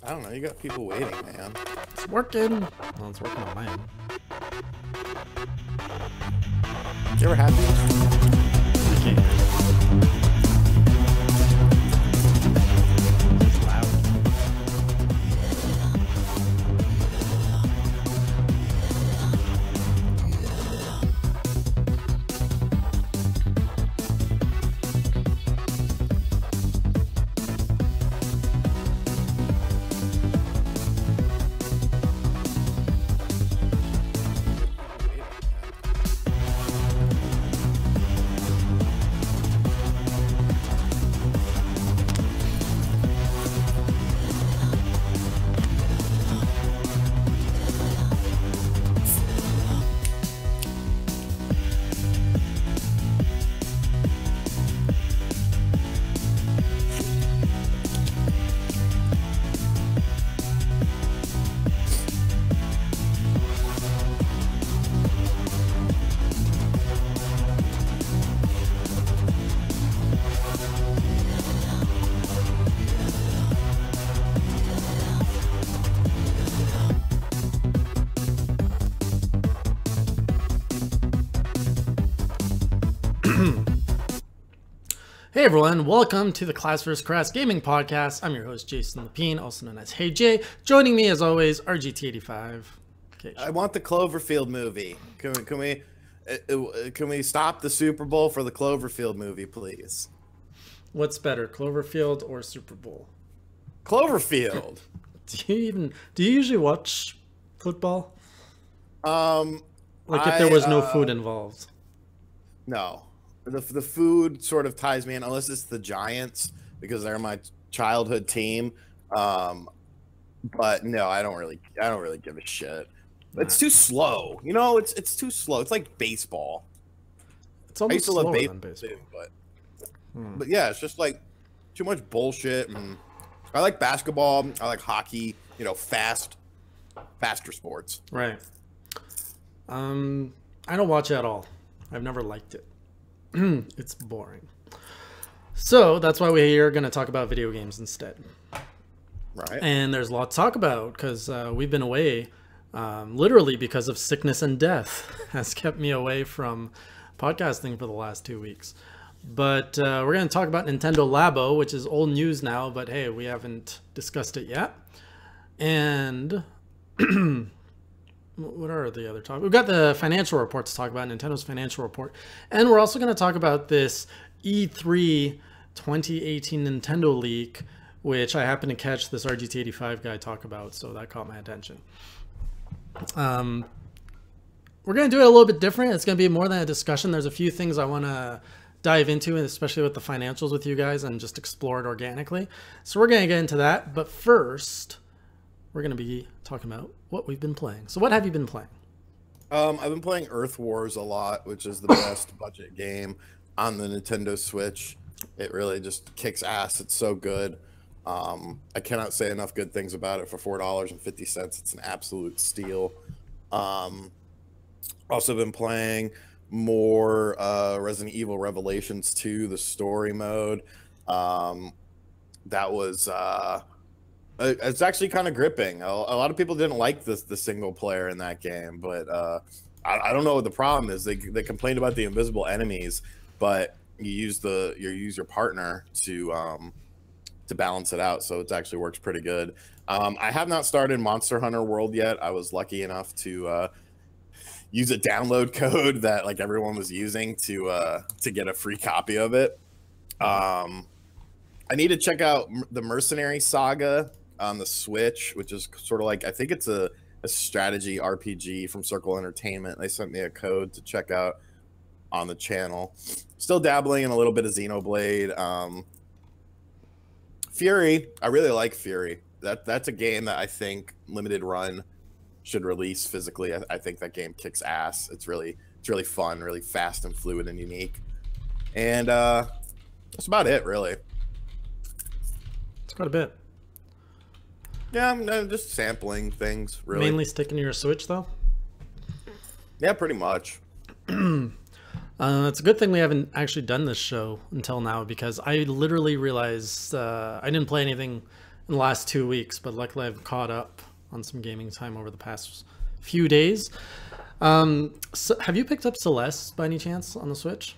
I don't know. You got people waiting, man. It's working. Well, it's working on my end. You ever happy? Okay. It's loud. Hey everyone, welcome to the Class vs. Crass Gaming Podcast. I'm your host, Jason Lapine, also known as Hey Jay. Joining me, as always, RGT85. Okay, I want the Cloverfield movie. Can we stop the Super Bowl for the Cloverfield movie, please? what's better, Cloverfield or Super Bowl? Cloverfield. Do you usually watch football? Like if I, there was no food involved. No. The food sort of ties me in, unless it's the Giants, because they're my childhood team. But no, I don't really give a shit. It's too slow. You know, it's too slow. It's like baseball. It's I almost used to love slower baseball, than baseball. too, but yeah, it's just like too much bullshit. And I like basketball. I like hockey. You know, faster sports. Right. I don't watch it at all. I've never liked it. It's boring. So that's why we're going to talk about video games instead. Right. And there's a lot to talk about because we've been away literally because of sickness and death has kept me away from podcasting for the last 2 weeks. But we're going to talk about Nintendo Labo, which is old news now, but hey, we haven't discussed it yet. And what are the other topics? We've got the financial report to talk about, Nintendo's financial report. And we're also going to talk about this E3 2018 Nintendo leak, which I happened to catch this RGT85 guy talk about, so that caught my attention. We're going to do it a little bit different. It's going to be more than a discussion. There's a few things I want to dive into, especially with the financials with you guys, and just explore it organically. So we're going to get into that. But first, we're going to be talking about what we've been playing. So what have you been playing? I've been playing Earth Wars a lot, which is the best budget game on the Nintendo Switch. It really just kicks ass. It's so good. I cannot say enough good things about it for $4.50. It's an absolute steal. Also been playing more Resident Evil Revelations 2, the story mode. That was it's actually kind of gripping. A lot of people didn't like the single player in that game, but I don't know what the problem is. They complained about the invisible enemies, but you use your partner to balance it out, so it actually works pretty good. I have not started Monster Hunter World yet. I was lucky enough to use a download code that like everyone was using to get a free copy of it. I need to check out the Mercenary Saga on the Switch, which is sort of like, I think it's a strategy RPG from Circle Entertainment. They sent me a code to check out on the channel. Still dabbling in a little bit of Xenoblade. Fury, I really like Fury. That's a game that I think Limited Run should release physically. I think that game kicks ass. It's really fun, really fast and fluid and unique. And that's about it, really. It's quite a bit. Yeah, I'm just sampling things, really. Mainly sticking to your Switch, though? Yeah, pretty much. It's a good thing we haven't actually done this show until now, because I literally realized I didn't play anything in the last 2 weeks, but luckily I've caught up on some gaming time over the past few days. So have you picked up Celeste by any chance on the Switch?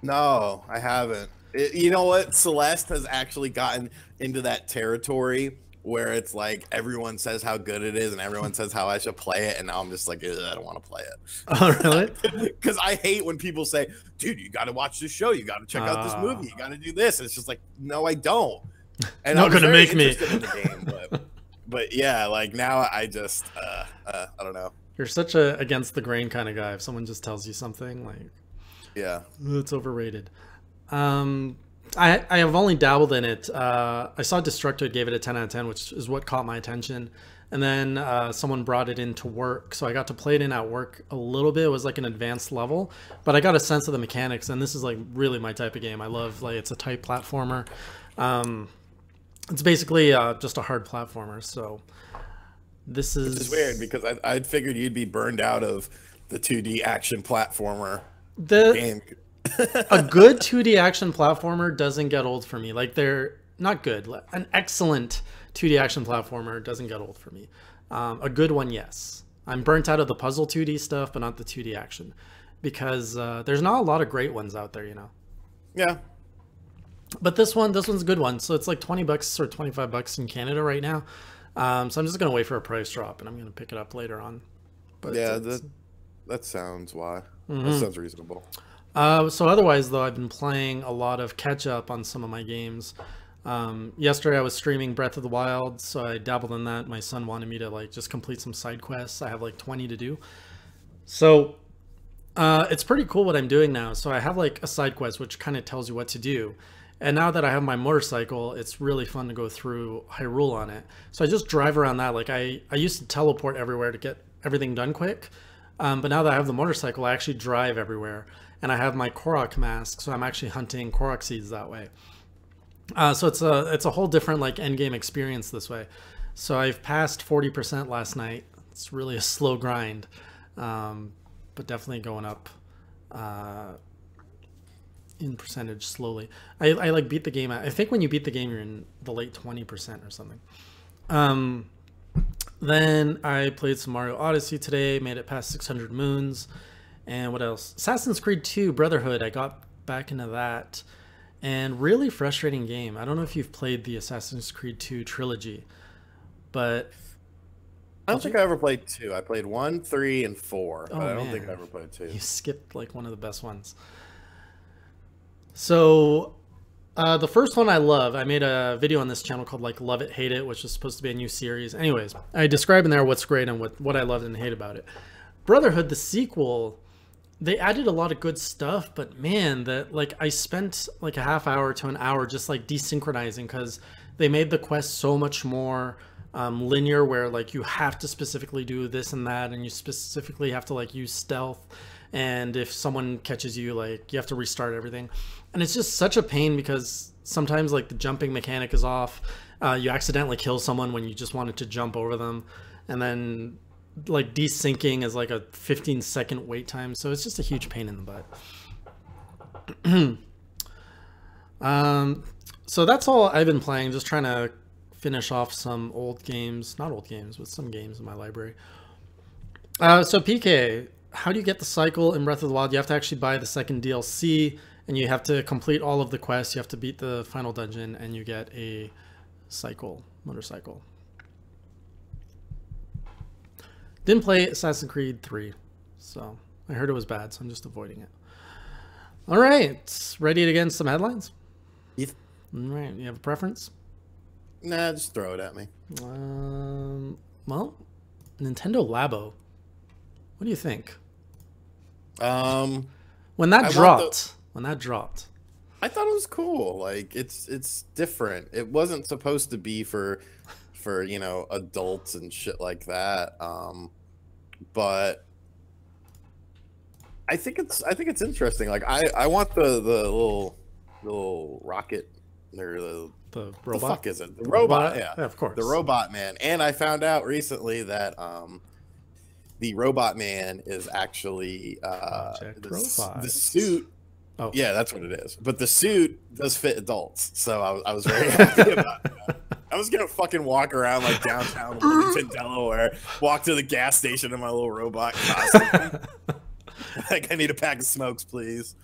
No, I haven't. You know what? Celeste has actually gotten into that territory where it's like everyone says how good it is and everyone says how I should play it, and now I'm just like, I don't want to play it. Oh, really? Because I hate when people say, dude, you got to watch this show, you got to check out this movie, you got to do this. And it's just like, no, I don't. And not gonna make me. In the game, but yeah, like now I just I don't know. You're such a against the grain kind of guy. If someone just tells you something, like, yeah, it's overrated. I have only dabbled in it. I saw Destructoid gave it a 10 out of 10, which is what caught my attention. And then someone brought it into work, so I got to play it in at work a little bit. It was like an advanced level, but I got a sense of the mechanics, and this is like really my type of game. I love, like, it's a tight platformer. It's basically just a hard platformer. So this is... Which is weird because I'd figured you'd be burned out of the 2D action platformer game. A good 2D action platformer doesn't get old for me. Like, they're not good. An excellent 2D action platformer doesn't get old for me. A good one, yes. I'm burnt out of the puzzle 2D stuff, but not the 2D action. Because there's not a lot of great ones out there, you know? Yeah. But this one's a good one. So it's like $20 or $25 in Canada right now. So I'm just going to wait for a price drop, and I'm going to pick it up later on. But yeah, that sounds why. That sounds reasonable. So otherwise, though, I've been playing a lot of catch-up on some of my games. Yesterday, I was streaming Breath of the Wild, so I dabbled in that. My son wanted me to, like, just complete some side quests. I have, like, 20 to do. So it's pretty cool what I'm doing now. So I have, like, a side quest, which kind of tells you what to do. And now that I have my motorcycle, it's really fun to go through Hyrule on it. So I just drive around that. Like, I used to teleport everywhere to get everything done quick. But now that I have the motorcycle, I actually drive everywhere. And I have my Korok mask, so I'm actually hunting Korok seeds that way. So it's a whole different, like, end game experience this way. So I've passed 40% last night. It's really a slow grind, but definitely going up in percentage slowly. I like beat the game. I think when you beat the game, you're in the late 20% or something. Then I played some Mario Odyssey today, made it past 600 moons. And what else? Assassin's Creed 2 Brotherhood. I got back into that. And really frustrating game. I don't know if you've played the Assassin's Creed 2 trilogy, but I don't think I ever played 2. I played 1, 3, and 4, but I don't think I ever played 2. You skipped, like, one of the best ones. So the first one I love. I made a video on this channel called, like, Love It, Hate It, which is supposed to be a new series. Anyways, I describe in there what's great and what I loved and hate about it. Brotherhood, the sequel, they added a lot of good stuff, but man, I spent like a half hour to an hour just like desynchronizing because they made the quest so much more linear, where like you have to specifically do this and that, and you specifically have to like use stealth, and if someone catches you, like, you have to restart everything. And it's just such a pain because sometimes like the jumping mechanic is off. You accidentally kill someone when you just wanted to jump over them, and then like desyncing is like a 15-second wait time, so it's just a huge pain in the butt. So that's all I've been playing, just trying to finish off some old games, not old games, but some games in my library. So PK, how do you get the cycle in Breath of the Wild? You have to actually buy the second DLC, and you have to complete all of the quests. You have to beat the final dungeon, and you get a motorcycle. Didn't play Assassin's Creed 3, so I heard it was bad, so I'm just avoiding it. All right, ready to get into some headlines? Yeah. All right, you have a preference? Nah, just throw it at me. Well, Nintendo Labo. What do you think? When that dropped, I thought it was cool. Like, it's different. It wasn't supposed to be for you know, adults and shit like that. But I think it's interesting. Like, I want the little rocket, or the robot. The fuck is it? The robot. Yeah, of course. The robot man. And I found out recently that the robot man is actually the suit. Oh yeah, that's what it is. But the suit does fit adults, so I was very happy about that. I was gonna fucking walk around like downtown Wilmington, Delaware, walk to the gas station in my little robot costume. Like, I need a pack of smokes, please.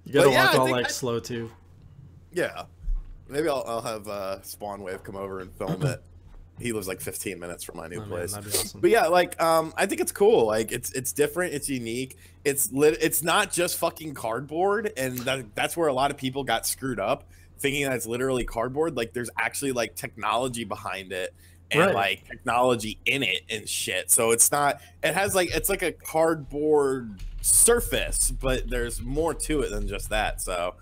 You gotta walk all like slow too. Yeah, maybe I'll have Spawn Wave come over and film it. He lives like 15 minutes from my new place. Man, that'd be awesome. But yeah, like I think it's cool. Like it's different, it's unique. It's not just fucking cardboard, and that's where a lot of people got screwed up, thinking that it's literally cardboard. Like there's actually like technology behind it and like technology in it and shit. So it's not, it has like, it's like a cardboard surface, but there's more to it than just that. So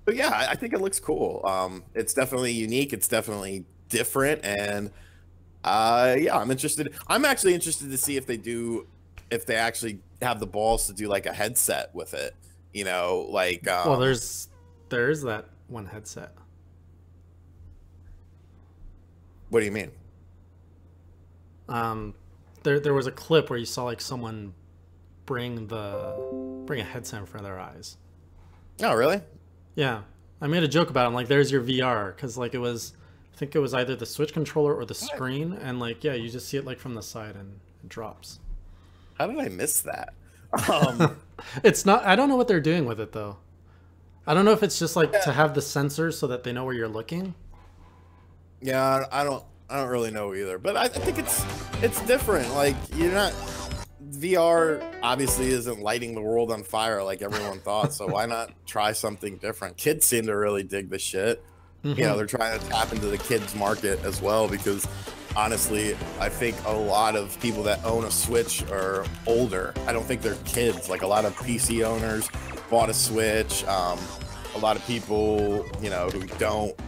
but yeah, I think it looks cool. It's definitely unique. It's definitely different, and yeah, I'm interested. I'm actually interested to see if they actually have the balls to do like a headset with it. You know, like well, there's that one headset. What do you mean? There was a clip where you saw like someone bring a headset in front of their eyes. Oh, really? Yeah, I made a joke about it. I'm like, there's your VR, because like I think it was either the Switch controller or the screen, and like, yeah, you just see it like from the side and it drops. How did I miss that? It's not, I don't know what they're doing with it though. I don't know if it's just like to have the sensors so that they know where you're looking. Yeah, I don't really know either, but I think it's different. Like, you're not, VR obviously isn't lighting the world on fire like everyone thought, so why not try something different? Kids seem to really dig the shit. You know, they're trying to tap into the kids market as well, because honestly, I think a lot of people that own a Switch are older. I don't think they're kids. Like, a lot of PC owners bought a Switch. A lot of people, you know, who don't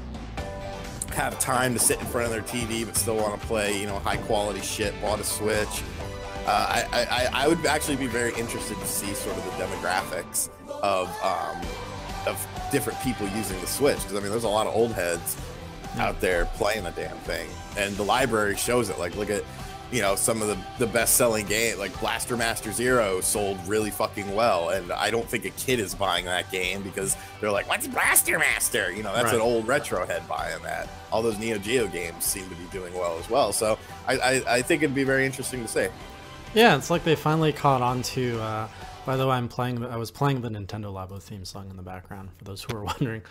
have time to sit in front of their TV but still want to play, you know, high quality shit, bought a Switch. I would actually be very interested to see sort of the demographics of different people using the Switch, because I mean, there's a lot of old heads out there playing the damn thing, and the library shows it. Like, look at, you know, some of the best-selling game, like Blaster Master Zero sold really fucking well, and I don't think a kid is buying that game because they're like, what's Blaster Master? You know, that's an old retro head buying that. All those Neo Geo games seem to be doing well as well, so I think it'd be very interesting to see. Yeah, it's like they finally caught on to, by the way, I was playing the Nintendo Labo theme song in the background, for those who are wondering.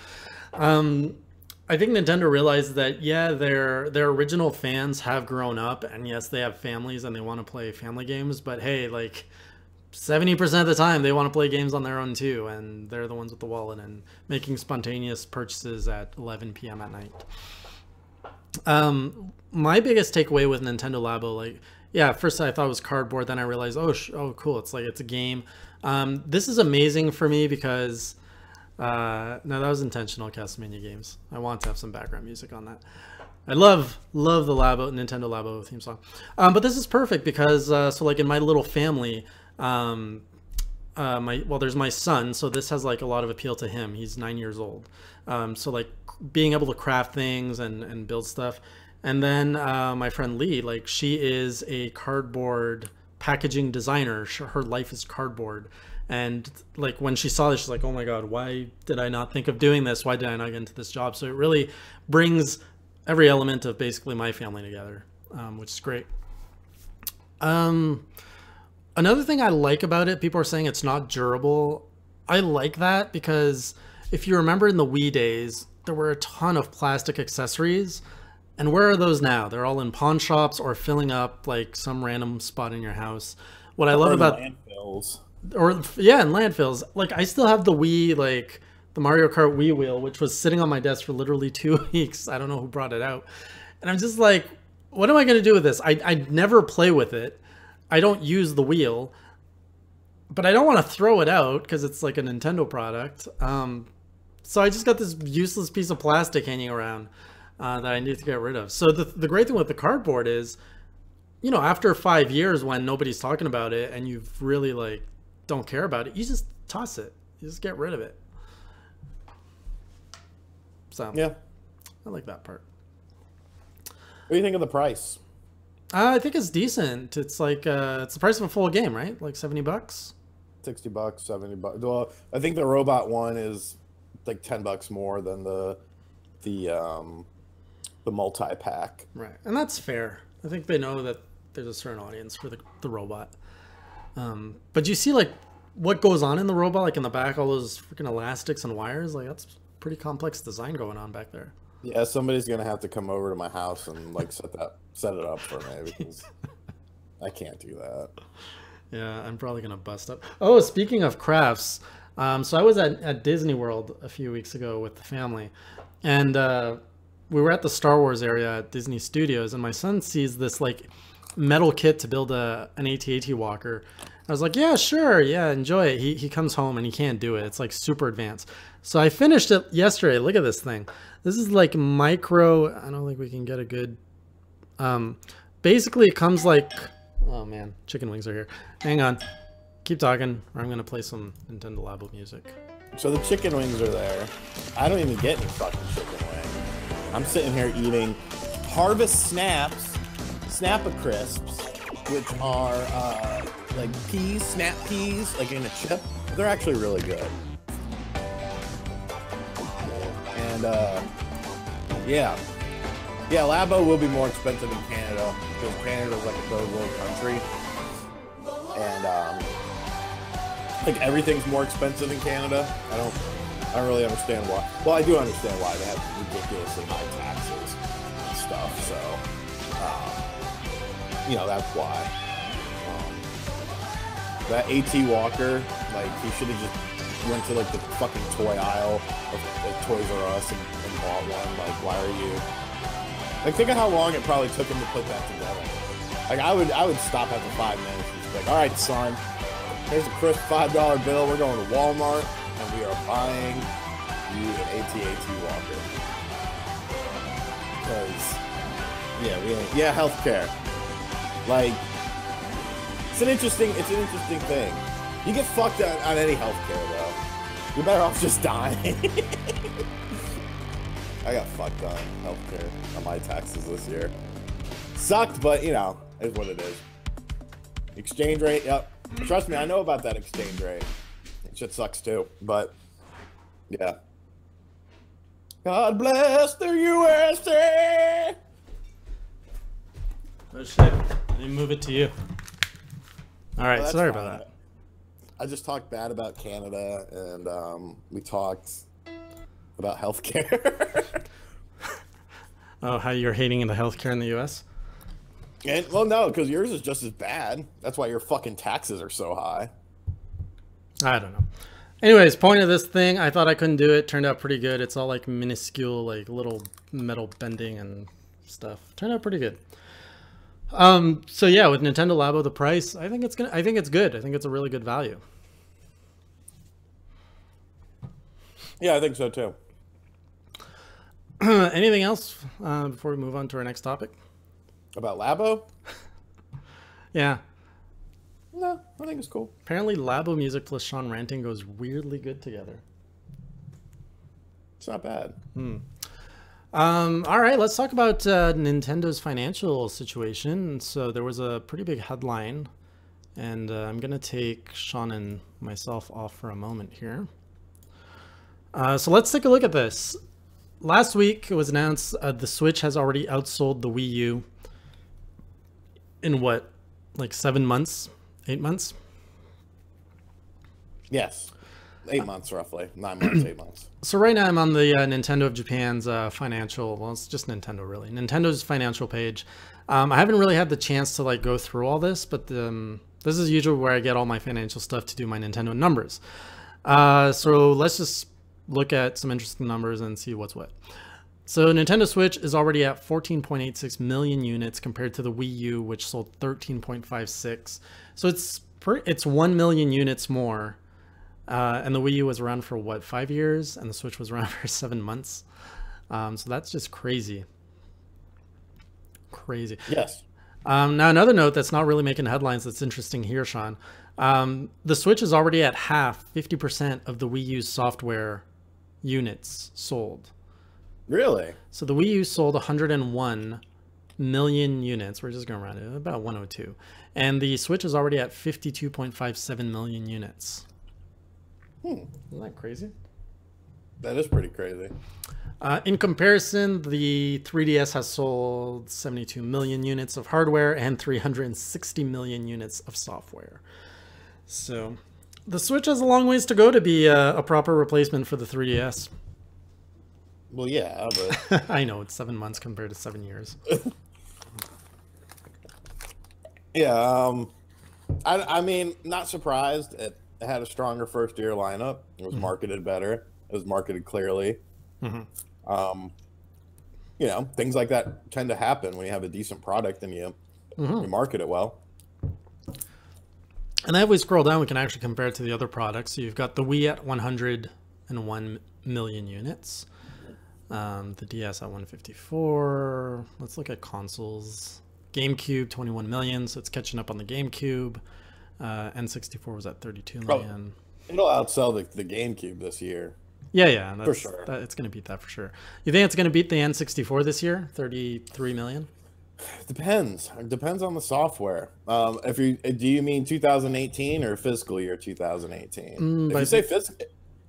I think Nintendo realized that, yeah, their original fans have grown up, and yes, they have families and they want to play family games, but hey, like 70% of the time they want to play games on their own too, and they're the ones with the wallet and making spontaneous purchases at 11 p.m. at night. My biggest takeaway with Nintendo Labo, like, yeah, at first I thought it was cardboard, then I realized, oh, cool, it's like, it's a game. This is amazing for me because, no, that was intentional, Castlevania games. I want to have some background music on that. I love the Nintendo Labo theme song. But this is perfect because, so like in my little family, there's my son, so this has like a lot of appeal to him. He's 9 years old. So like being able to craft things and build stuff. And then my friend Lee, like, she is a cardboard packaging designer. Her life is cardboard. And like when she saw this, she's like, oh my God, why did I not think of doing this? Why did I not get into this job? So it really brings every element of basically my family together, which is great. Another thing I like about it, people are saying it's not durable. I like that because if you remember in the Wii days, there were a ton of plastic accessories. And where are those now? They're all in pawn shops or filling up like some random spot in your house. What I love about landfills. Yeah, in landfills. Like, I still have the Wii, like the Mario Kart Wii wheel, which was sitting on my desk for literally 2 weeks. I don't know who brought it out. And I'm just like, what am I going to do with this? I never play with it. I don't use the wheel, but I don't want to throw it out because it's like a Nintendo product. So I just got this useless piece of plastic hanging around that I need to get rid of. So the great thing with the cardboard is, you know, after 5 years when nobody's talking about it and you've really like don't care about it, you just toss it. You just get rid of it. So yeah, I like that part. What do you think of the price? I think it's decent. It's like it's the price of a full game, right? Like $70. $60, $70. Well, I think the robot one is like $10 more than the multi-pack. Right, and that's fair. I think they know that there's a certain audience for the robot. But you see like what goes on in the robot, like in the back, all those freaking elastics and wires. Like that's pretty complex design going on back there. Yeah, somebody's gonna have to come over to my house and like set it up for me because I can't do that. Yeah, I'm probably gonna bust up. Oh, speaking of crafts, so I was at Disney World a few weeks ago with the family, and we were at the Star Wars area at Disney Studios, and my son sees this like metal kit to build an AT-AT walker. I was like, yeah, sure, yeah, enjoy it. He comes home and he can't do it. It's like super advanced. So I finished it yesterday. Look at this thing. This is like micro. I don't think we can get a good. Basically, it comes like. Oh man, chicken wings are here. Hang on, keep talking, or I'm gonna play some Nintendo Labo music. So the chicken wings are there. I don't even get any fucking chicken wing. I'm sitting here eating Harvest Snaps, Snap-a-Crisps, which are like peas, snap peas, like in a chip. They're actually really good. And yeah, Labo will be more expensive in Canada because Canada is like a third world country, and like everything's more expensive in Canada. I don't really understand why. Well, I do understand why they have ridiculously high taxes and stuff. So, you know, that's why. That AT Walker, like, he should have just went to like the fucking toy aisle of like, Toys R Us and bought one. Like, why are you? Like, think of how long it probably took him to put that together. Like, I would stop after 5 minutes and just be like, all right, son, here's a crisp $5 bill. We're going to Walmart and we are buying you an AT-AT Walker. Because, yeah, healthcare. Like, it's an interesting thing. You get fucked on any healthcare though. You're better off just dying. I got fucked on healthcare on my taxes this year. Sucked, but you know, is what it is. Exchange rate, yep. Trust me, I know about that exchange rate. Shit sucks too, but yeah. God bless the USA. Oh shit! Let me move it to you. All right, well, sorry fine. about that. I just talked bad about Canada, and we talked about healthcare. Oh, how you're hating the healthcare in the U.S.? And well, no, because yours is just as bad. That's why your fucking taxes are so high. I don't know. Anyways, point of this thing, I thought I couldn't do it. Turned out pretty good. It's all like minuscule, like little metal bending and stuff. Turned out pretty good. So yeah, with Nintendo Labo, the price, I think it's good. I think it's a really good value. Yeah, I think so too. Anything else before we move on to our next topic? About Labo? Yeah. No, I think it's cool. Apparently Labo music plus Shawn ranting goes weirdly good together. It's not bad. All right, let's talk about Nintendo's financial situation. So there was a pretty big headline, and I'm going to take Shawn and myself off for a moment here. So let's take a look at this. Last week, it was announced the Switch has already outsold the Wii U in what, like 7 months, 8 months? Yes. 8 months, roughly. 9 months, 8 months. So right now I'm on the Nintendo of Japan's financial, well, it's just Nintendo really. Nintendo's financial page. I haven't really had the chance to like go through all this, but this is usually where I get all my financial stuff to do my Nintendo numbers. So let's just look at some interesting numbers and see what's what. So Nintendo Switch is already at 14.86 million units compared to the Wii U, which sold 13.56. So it's 1 million units more. And the Wii U was around for what, 5 years? And the Switch was around for 7 months. So that's just crazy. Crazy. Yes. Now another note that's not really making headlines that's interesting here, Shawn. The Switch is already at half, 50% of the Wii U's software units sold. Really? So the Wii U sold 101 million units. We're just going around it, about 102. And the Switch is already at 52.57 million units. Isn't that crazy? That is pretty crazy. In comparison, the 3DS has sold 72 million units of hardware and 360 million units of software. So the Switch has a long ways to go to be a proper replacement for the 3DS. Well, yeah, but I know, it's 7 months compared to 7 years. yeah, I mean, not surprised. It had a stronger first year lineup. It was marketed better. It was marketed clearly. You know, things like that tend to happen when you have a decent product and you market it well. And then if we scroll down, we can actually compare it to the other products. So you've got the Wii at 101 million units. The DS at 154. Let's look at consoles. GameCube, 21 million, so it's catching up on the GameCube. N64 was at 32 million. It'll outsell the GameCube this year. Yeah, for sure. It's going to beat that for sure. You think it's going to beat the N64 this year? 33 million? Depends. It depends on the software. Do you mean 2018 or fiscal year 2018? If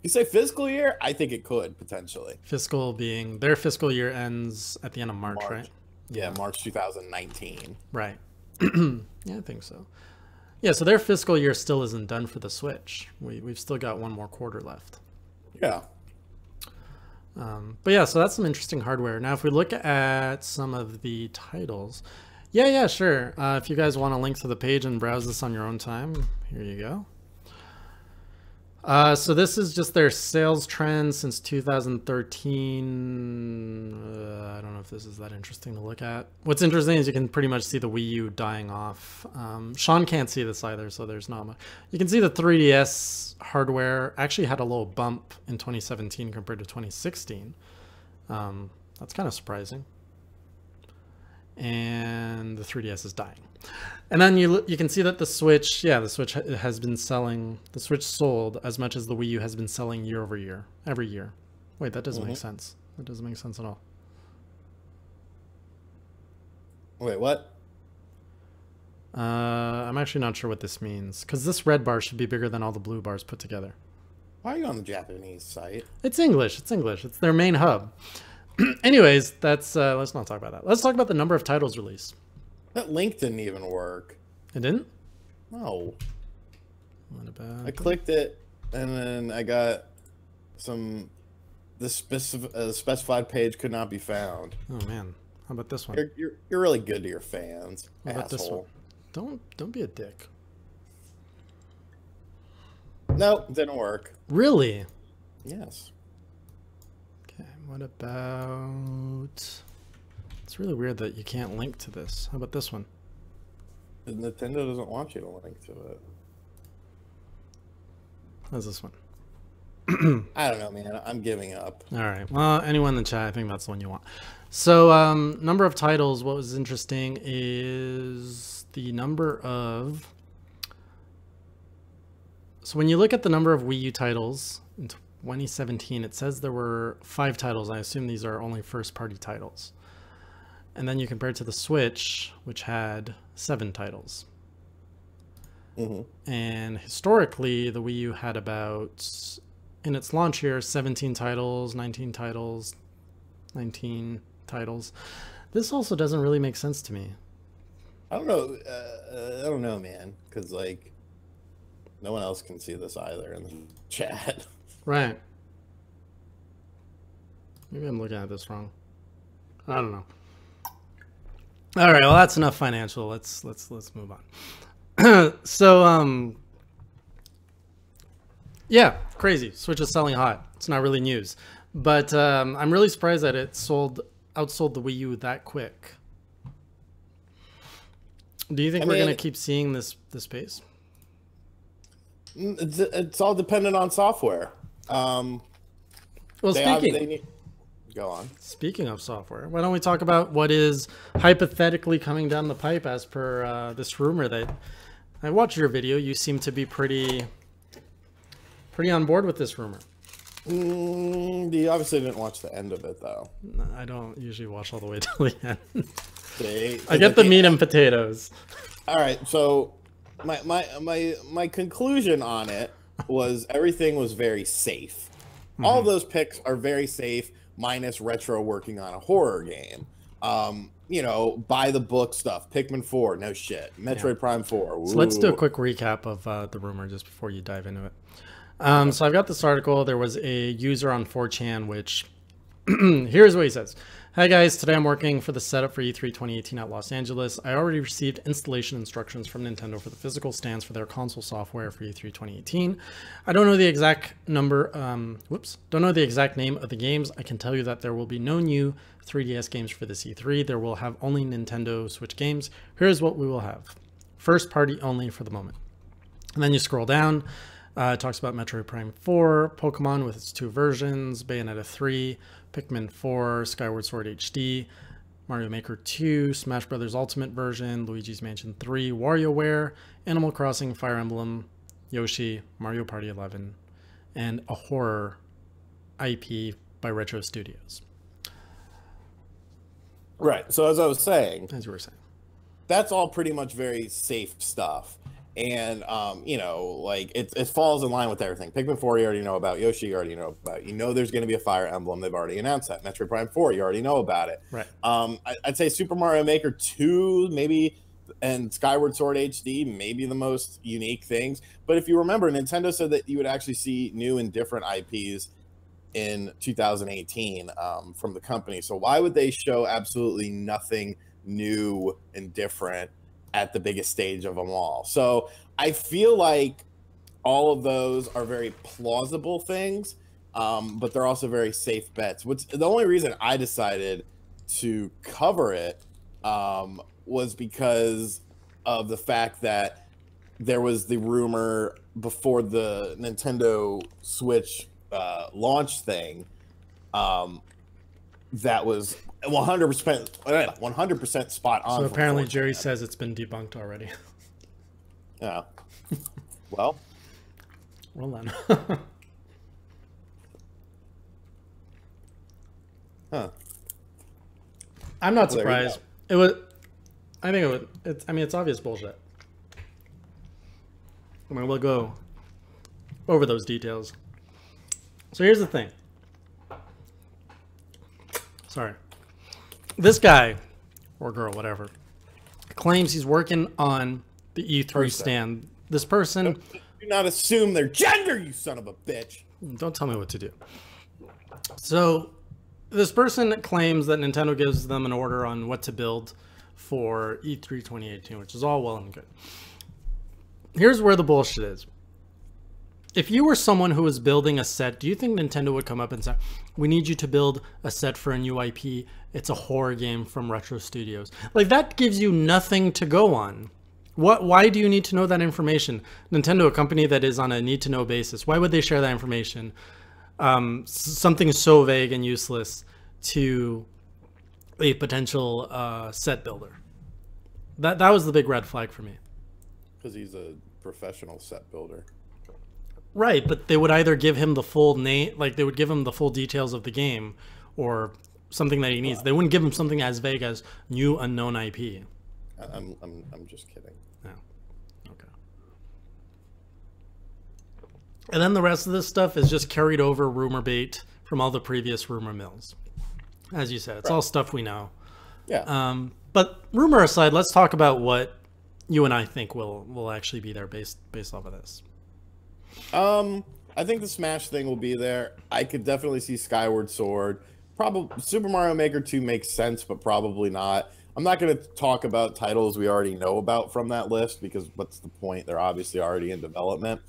you say fiscal year, I think it could potentially. Fiscal being their fiscal year ends at the end of March. Right? Yeah, March 2019. Right. Yeah, I think so. Yeah, so their fiscal year still isn't done for the Switch. We've still got one more quarter left. Yeah. But yeah, so that's some interesting hardware. Now, if we look at some of the titles, yeah, sure. If you guys want to link to the page and browse this on your own time, here you go. So this is just their sales trend since 2013. I don't know if this is that interesting to look at. What's interesting is you can pretty much see the Wii U dying off. Shawn can't see this either, so there's not much. You can see the 3DS hardware actually had a little bump in 2017 compared to 2016. That's kind of surprising. And the 3DS is dying. And then you can see that the Switch, the Switch has been selling, the Switch sold as much as the Wii U has been selling year over year, every year. Wait, that doesn't make sense. That doesn't make sense at all. Wait, what? I'm actually not sure what this means, because this red bar should be bigger than all the blue bars put together. Why are you on the Japanese site? It's English. It's English. It's their main hub. Anyways, that's let's not talk about that. Let's talk about the number of titles released. That link didn't even work. It didn't? No. What about? I clicked it, and then I got the specified page could not be found. Oh man, how about this one? You're really good to your fans. How about this one? Don't be a dick. Nope, didn't work. Really? Yes. Okay, what about... It's really weird that you can't link to this. How about this one? Nintendo doesn't want you to link to it. How's this one? I don't know, man. I'm giving up. All right. Well, anyone in the chat, I think that's the one you want. So, number of titles. What was interesting is the number of... So when you look at the number of Wii U titles in 2017, it says there were 5 titles. I assume these are only first-party titles. And then you compare it to the Switch, which had 7 titles. And historically, the Wii U had about, in its launch year, 17 titles, 19 titles, 19 titles. This also doesn't really make sense to me. I don't know. I don't know, man. Because, like, no one else can see this either in the chat. Right. Maybe I'm looking at this wrong. I don't know. All right, well, that's enough financial. Let's move on. So, yeah, crazy. Switch is selling hot. It's not really news, but I'm really surprised that it outsold the Wii U that quick. Do you think we're gonna keep seeing this pace? It's all dependent on software. Well, Go on. Speaking of software, why don't we talk about what is hypothetically coming down the pipe as per this rumor that I watched your video. You seem to be pretty on board with this rumor. You obviously didn't watch the end of it, though. No, I don't usually watch all the way till the end. See, I get the meat and potatoes. All right, so my conclusion on it was everything was very safe. All of those picks are very safe, minus Retro working on a horror game. You know, by the book stuff. Pikmin 4, no shit. Metroid Prime 4. Ooh. So let's do a quick recap of the rumor just before you dive into it. So I've got this article. There was a user on 4chan, which here's what he says. Hi guys, today I'm working for the setup for E3 2018 at Los Angeles. I already received installation instructions from Nintendo for the physical stands for their console software for E3 2018. I don't know the exact number, don't know the exact name of the games. I can tell you that there will be no new 3DS games for this E3. There will have only Nintendo Switch games. Here's what we will have. First party only for the moment. And then you scroll down. It talks about Metroid Prime 4, Pokemon with its 2 versions, Bayonetta 3, Pikmin 4, Skyward Sword HD, Mario Maker 2, Smash Bros. Ultimate version, Luigi's Mansion 3, WarioWare, Animal Crossing, Fire Emblem, Yoshi, Mario Party 11, and a horror IP by Retro Studios. Right. So as I was saying, as you were saying, that's all pretty much very safe stuff. And, you know, like it falls in line with everything. Pikmin 4, you already know about. Yoshi, you already know about. You know there's going to be a Fire Emblem. They've already announced that. Metroid Prime 4, you already know about it. Right. I'd say Super Mario Maker 2, maybe, and Skyward Sword HD, maybe the most unique things. But if you remember, Nintendo said that you would actually see new and different IPs in 2018 from the company. So why would they show absolutely nothing new and different at the biggest stage of them all? So I feel like all of those are very plausible things, but they're also very safe bets. Which the only reason I decided to cover it was because of the fact that there was the rumor before the Nintendo Switch launch thing that was 100% spot on. So apparently Jerry says it's been debunked already. Yeah. Well then. Huh. I'm not surprised. It was. I think it would. It's. I mean, it's obvious bullshit. I mean, we'll go over those details. So here's the thing. Sorry. This guy, or girl, whatever, claims he's working on the E3 stand. This person... Do not assume their gender, you son of a bitch. Don't tell me what to do. So, this person claims that Nintendo gives them an order on what to build for E3 2018, which is all well and good. Here's where the bullshit is. If you were someone who was building a set, do you think Nintendo would come up and say, we need you to build a set for a new IP. It's a horror game from Retro Studios. Like, that gives you nothing to go on. Why do you need to know that information? Nintendo, a company that is on a need-to-know basis, why would they share that information? Something so vague and useless to a potential set builder. That was the big red flag for me. Because he's a professional set builder. Right, but they would either give him the full name, like they would give him the full details of the game, or something that he needs. They wouldn't give him something as vague as new unknown IP. I'm just kidding. Yeah. Okay. And then the rest of this stuff is just carried over rumor bait from all the previous rumor mills. As you said, it's all stuff we know. Yeah. But rumor aside, let's talk about what you and I think will actually be there based off of this. I think the Smash thing will be there. I could definitely see Skyward Sword. Probably Super Mario Maker 2 makes sense, but probably not. I'm not going to talk about titles we already know about from that list because what's the point? They're obviously already in development.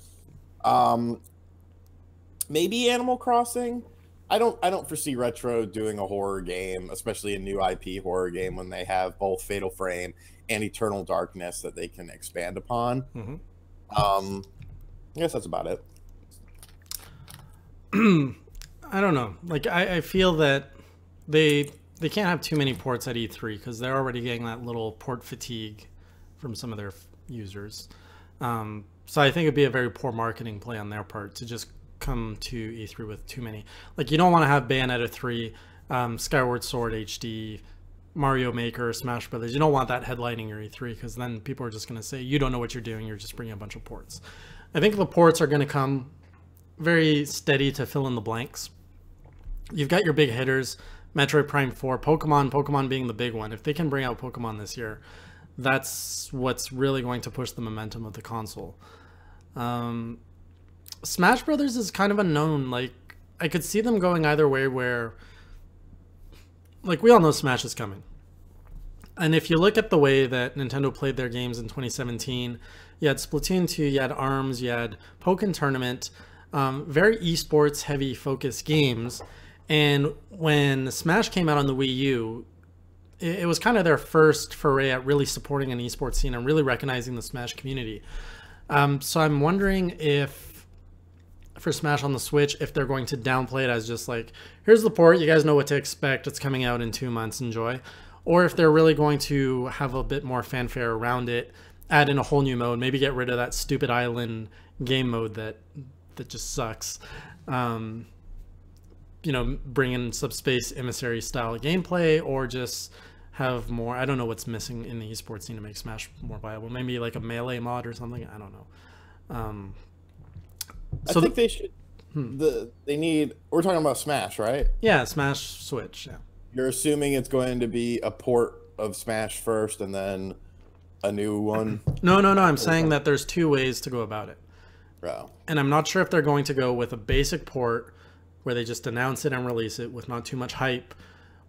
Maybe Animal Crossing. I don't foresee Retro doing a horror game, especially a new IP horror game, when they have both Fatal Frame and Eternal Darkness that they can expand upon. I guess that's about it. I don't know. Like, I feel that they can't have too many ports at E3 because they're already getting that little port fatigue from some of their users. So I think it'd be a very poor marketing play on their part to just come to E3 with too many. Like, you don't want to have Bayonetta 3, Skyward Sword HD, Mario Maker, Smash Brothers. You don't want that headlining your E3 because then people are just going to say, you don't know what you're doing. You're just bringing a bunch of ports. I think the ports are going to come very steady to fill in the blanks. You've got your big hitters, Metroid Prime 4, Pokemon being the big one. If they can bring out Pokemon this year, that's what's really going to push the momentum of the console. Smash Brothers is kind of unknown. Like, I could see them going either way where, like, we all know Smash is coming. And if you look at the way that Nintendo played their games in 2017, you had Splatoon 2, you had ARMS, you had Pokken Tournament, very esports heavy focused games. And when Smash came out on the Wii U, it was kind of their first foray at really supporting an esports scene and really recognizing the Smash community. So I'm wondering if, for Smash on the Switch, if they're going to downplay it as just like, here's the port, you guys know what to expect, it's coming out in 2 months, enjoy. Or if they're really going to have a bit more fanfare around it, add in a whole new mode, maybe get rid of that stupid island game mode that just sucks. You know, bring in Subspace Emissary style gameplay, or just have more, I don't know what's missing in the esports scene to make Smash more viable. Maybe like a melee mod or something, I don't know. So I think they should, they need, we're talking about Smash, right? Yeah, Smash Switch, yeah. You're assuming it's going to be a port of Smash first and then a new one? No, I'm saying that there's 2 ways to go about it. Oh. And I'm not sure if they're going to go with a basic port where they just announce it and release it with not too much hype.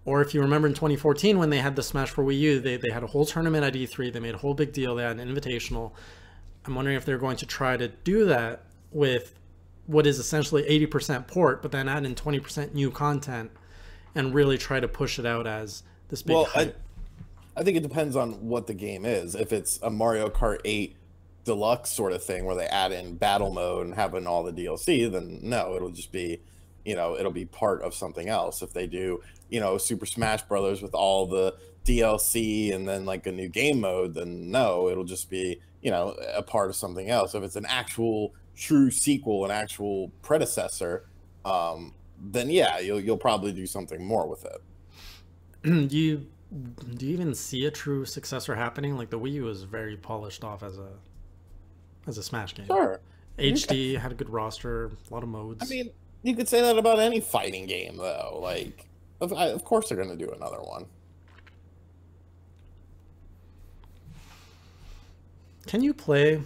Or if you remember in 2014 when they had the Smash for Wii U, they had a whole tournament at E3, they made a whole big deal, they had an invitational. I'm wondering if they're going to try to do that with what is essentially 80% port, but then add in 20% new content and really try to push it out as this big hype. I think it depends on what the game is. If it's a Mario Kart 8 Deluxe sort of thing where they add in battle mode and have in all the DLC, then no, it'll just be, you know, it'll be part of something else. If they do, you know, Super Smash Brothers with all the DLC and then like a new game mode, then no, it'll just be, you know, a part of something else. If it's an actual true sequel, an actual predecessor, then yeah, you'll probably do something more with it. Do you even see a true successor happening? Like the Wii U was very polished off as a Smash game. Sure. HD had a good roster, a lot of modes. I mean, you could say that about any fighting game, though. Like, of course they're going to do another one. Can you play?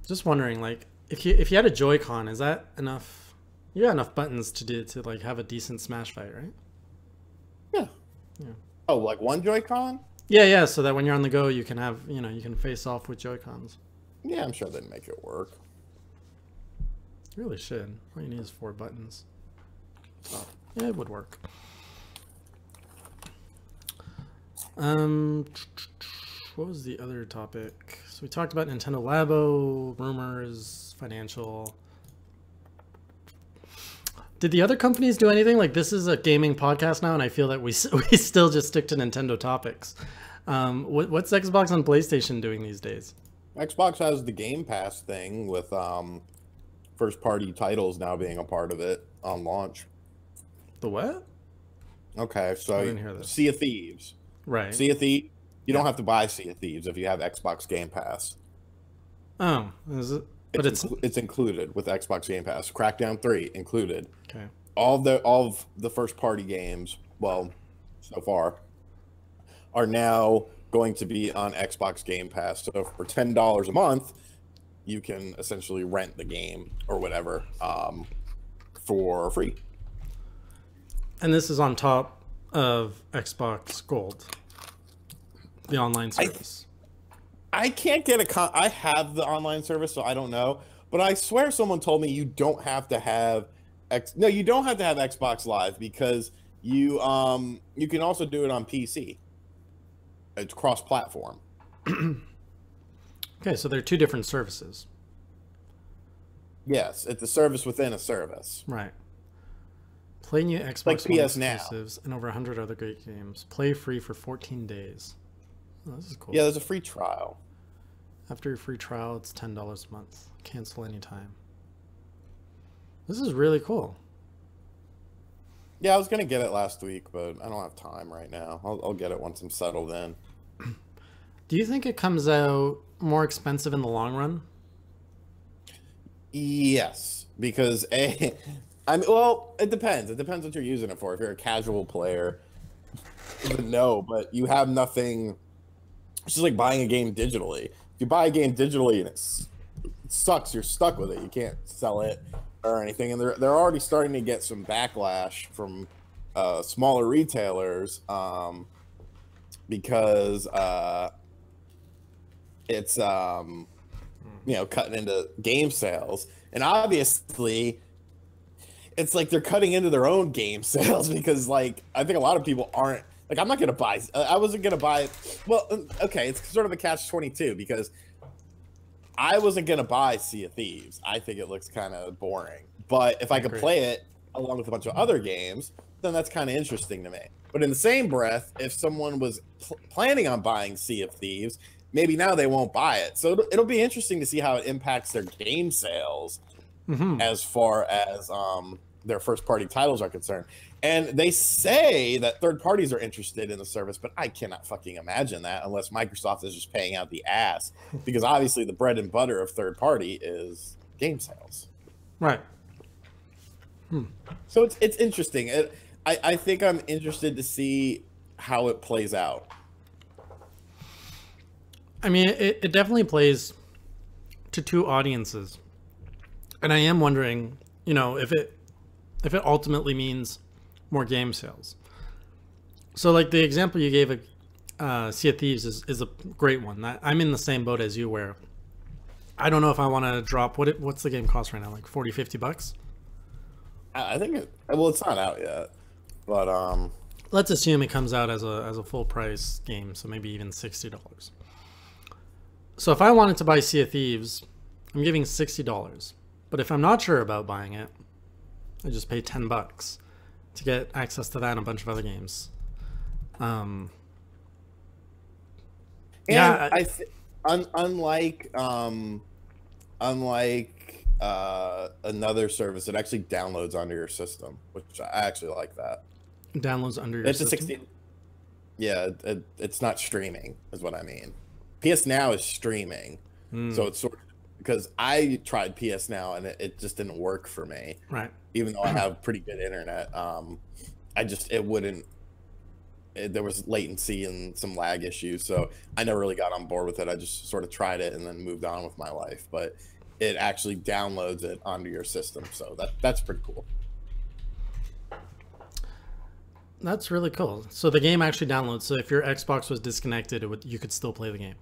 Just wondering, like, if you had a Joy-Con, is that enough? You got enough buttons to like have a decent Smash fight, right? Yeah. Oh, like one Joy-Con? Yeah. So that when you're on the go, you can have, you know, you can face off with Joy-Cons. Yeah, I'm sure they'd make it work. You really should. All you need is 4 buttons. Yeah, it would work. What was the other topic? So we talked about Nintendo Labo, rumors, financial. Did the other companies do anything? Like, this is a gaming podcast now, and I feel that we still just stick to Nintendo topics. What's Xbox and PlayStation doing these days? Xbox has the Game Pass thing with first-party titles now being a part of it on launch. The what? Okay, so I didn't hear this. Sea of Thieves. Right. Sea of Thieves. You don't have to buy Sea of Thieves if you have Xbox Game Pass. Oh, is it? But it's included with Xbox Game Pass. Crackdown 3 included. Okay. All of the first-party games, well, so far, are now going to be on Xbox Game Pass. So for $10 a month, you can essentially rent the game or whatever for free. And this is on top of Xbox Gold, the online service. I can't get I have the online service, so I don't know. But I swear someone told me you don't have to have you don't have to have Xbox Live because you can also do it on PC. It's cross-platform. Okay, so they're 2 different services. Yes, it's a service within a service. Right. Play new Xbox like One PS exclusives and over 100 other great games. Play free for 14 days. Oh, this is cool. Yeah, there's a free trial. After your free trial, it's $10 a month. Cancel anytime. This is really cool. Yeah, I was going to get it last week, but I don't have time right now. I'll get it once I'm settled in. Do you think it comes out more expensive in the long run? Yes, because I mean, well, it depends. It depends what you're using it for. If you're a casual player, then no, but you have nothing. It's just like buying a game digitally. If you buy a game digitally and it sucks, you're stuck with it. You can't sell it or anything. And they're already starting to get some backlash from smaller retailers because it's cutting into game sales, and obviously it's like they're cutting into their own game sales because like I think a lot of people aren't like, I'm not gonna buy. I wasn't gonna buy it. Well, okay, it's sort of a catch-22 because I wasn't gonna buy Sea of Thieves. I think it looks kind of boring, but if I could play it along with a bunch of other games, then that's kind of interesting to me. But in the same breath, if someone was planning on buying Sea of Thieves, maybe now they won't buy it. So it'll be interesting to see how it impacts their game sales as far as their first-party titles are concerned. And they say that third parties are interested in the service, but I cannot fucking imagine that unless Microsoft is just paying out the ass, because obviously the bread and butter of third party is game sales. Right. So it's interesting. I think I'm interested to see how it plays out. I mean, it definitely plays to two audiences. And I am wondering, you know, if it ultimately means more game sales. So like the example you gave of Sea of Thieves is a great one. I'm in the same boat as you, where I don't know if I want to drop what's the game cost right now, like 40, 50 bucks? I think it's not out yet, but let's assume it comes out as a full price game, so maybe even $60. So if I wanted to buy Sea of Thieves, I'm giving $60. But if I'm not sure about buying it, I just pay $10 to get access to that and a bunch of other games. Yeah, unlike another service, it actually downloads onto your system, which I actually like that. Downloads under your system? 60. Yeah, it's not streaming, is what I mean. PS Now is streaming, so it's sort of, because I tried PS Now and it just didn't work for me. Right. Even though I have pretty good internet, it wouldn't. There was latency and some lag issues, so I never really got on board with it. I just sort of tried it and then moved on with my life. But it actually downloads it onto your system, so that's pretty cool. That's really cool. So the game actually downloads. So if your Xbox was disconnected, you could still play the game.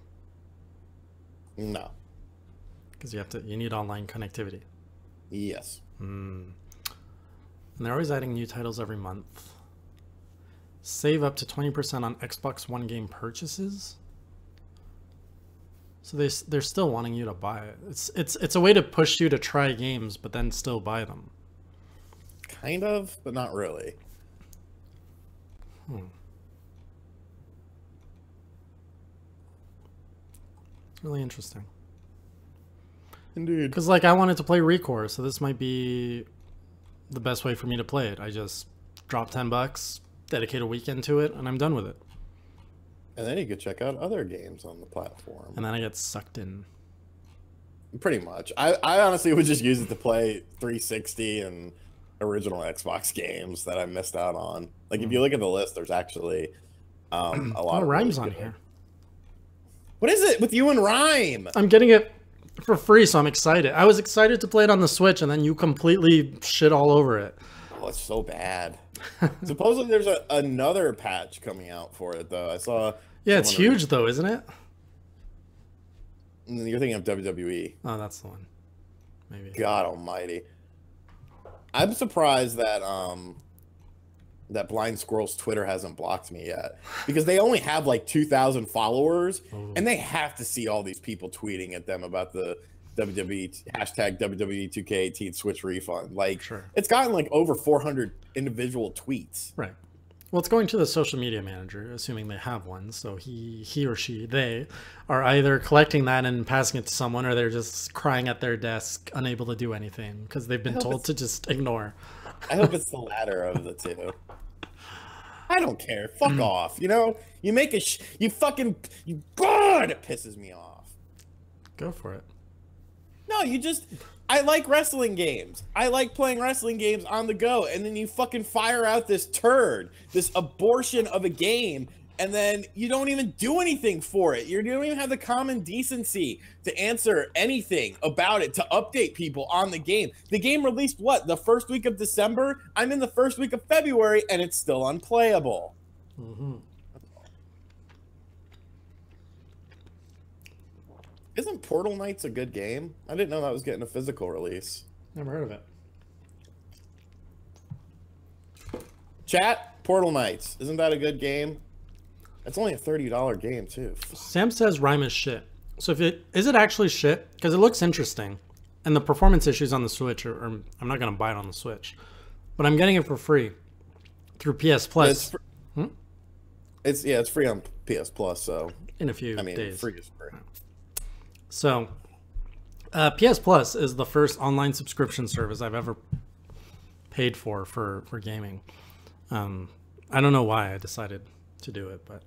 No. Because you need online connectivity. Yes. And they're always adding new titles every month. Save up to 20% on Xbox One game purchases. So they're still wanting you to buy it. It's a way to push you to try games, but then still buy them. Kind of, but not really. Really interesting. Indeed. Because like I wanted to play Recore, so this might be the best way for me to play it. I just drop $10, dedicate a weekend to it, and I'm done with it. And then you could check out other games on the platform. And then I get sucked in. Pretty much. I honestly would just use it to play 360 and original Xbox games that I missed out on. Like if you look at the list, there's actually a lot of Rhyme's on here. What is it with you and Rhyme? I'm getting it for free, so I'm excited. I was excited to play it on the Switch, and then you completely shit all over it. Oh, it's so bad. Supposedly there's another patch coming out for it, though. I saw... Yeah, it's huge, though, isn't it? You're thinking of WWE. Oh, that's the one. Maybe. God almighty. I'm surprised that that Blind Squirrel's Twitter hasn't blocked me yet, because they only have like 2,000 followers, and they have to see all these people tweeting at them about the WWE hashtag WWE 2K18 Switch refund. Like, it's gotten like over 400 individual tweets. Right. Well, it's going to the social media manager, assuming they have one. So he or she, they are either collecting that and passing it to someone, or they're just crying at their desk, unable to do anything because they've been told to just ignore. I hope it's the latter of the two. I don't care. Fuck off. You know, you make a God, it pisses me off. Go for it. No, you just I like wrestling games. I like playing wrestling games on the go. And then you fucking fire out this turd, this abortion of a game, and then you don't even do anything for it. You don't even have the common decency to answer anything about it, to update people on the game. The game released, what, the first week of December? I'm in the first week of February, and it's still unplayable. Mm-hmm. Isn't Portal Knights a good game? I didn't know that was getting a physical release. Never heard of it. Chat, Portal Knights. Isn't that a good game? It's only a $30 game, too. Sam says Rhyme is shit. So is it actually shit? Because it looks interesting. And the performance issues on the Switch I'm not going to buy it on the Switch. But I'm getting it for free through PS Plus. It's free on PS Plus, so in a few days. Free is free. So, PS Plus is the first online subscription service I've ever paid for gaming. I don't know why I decided to do it, but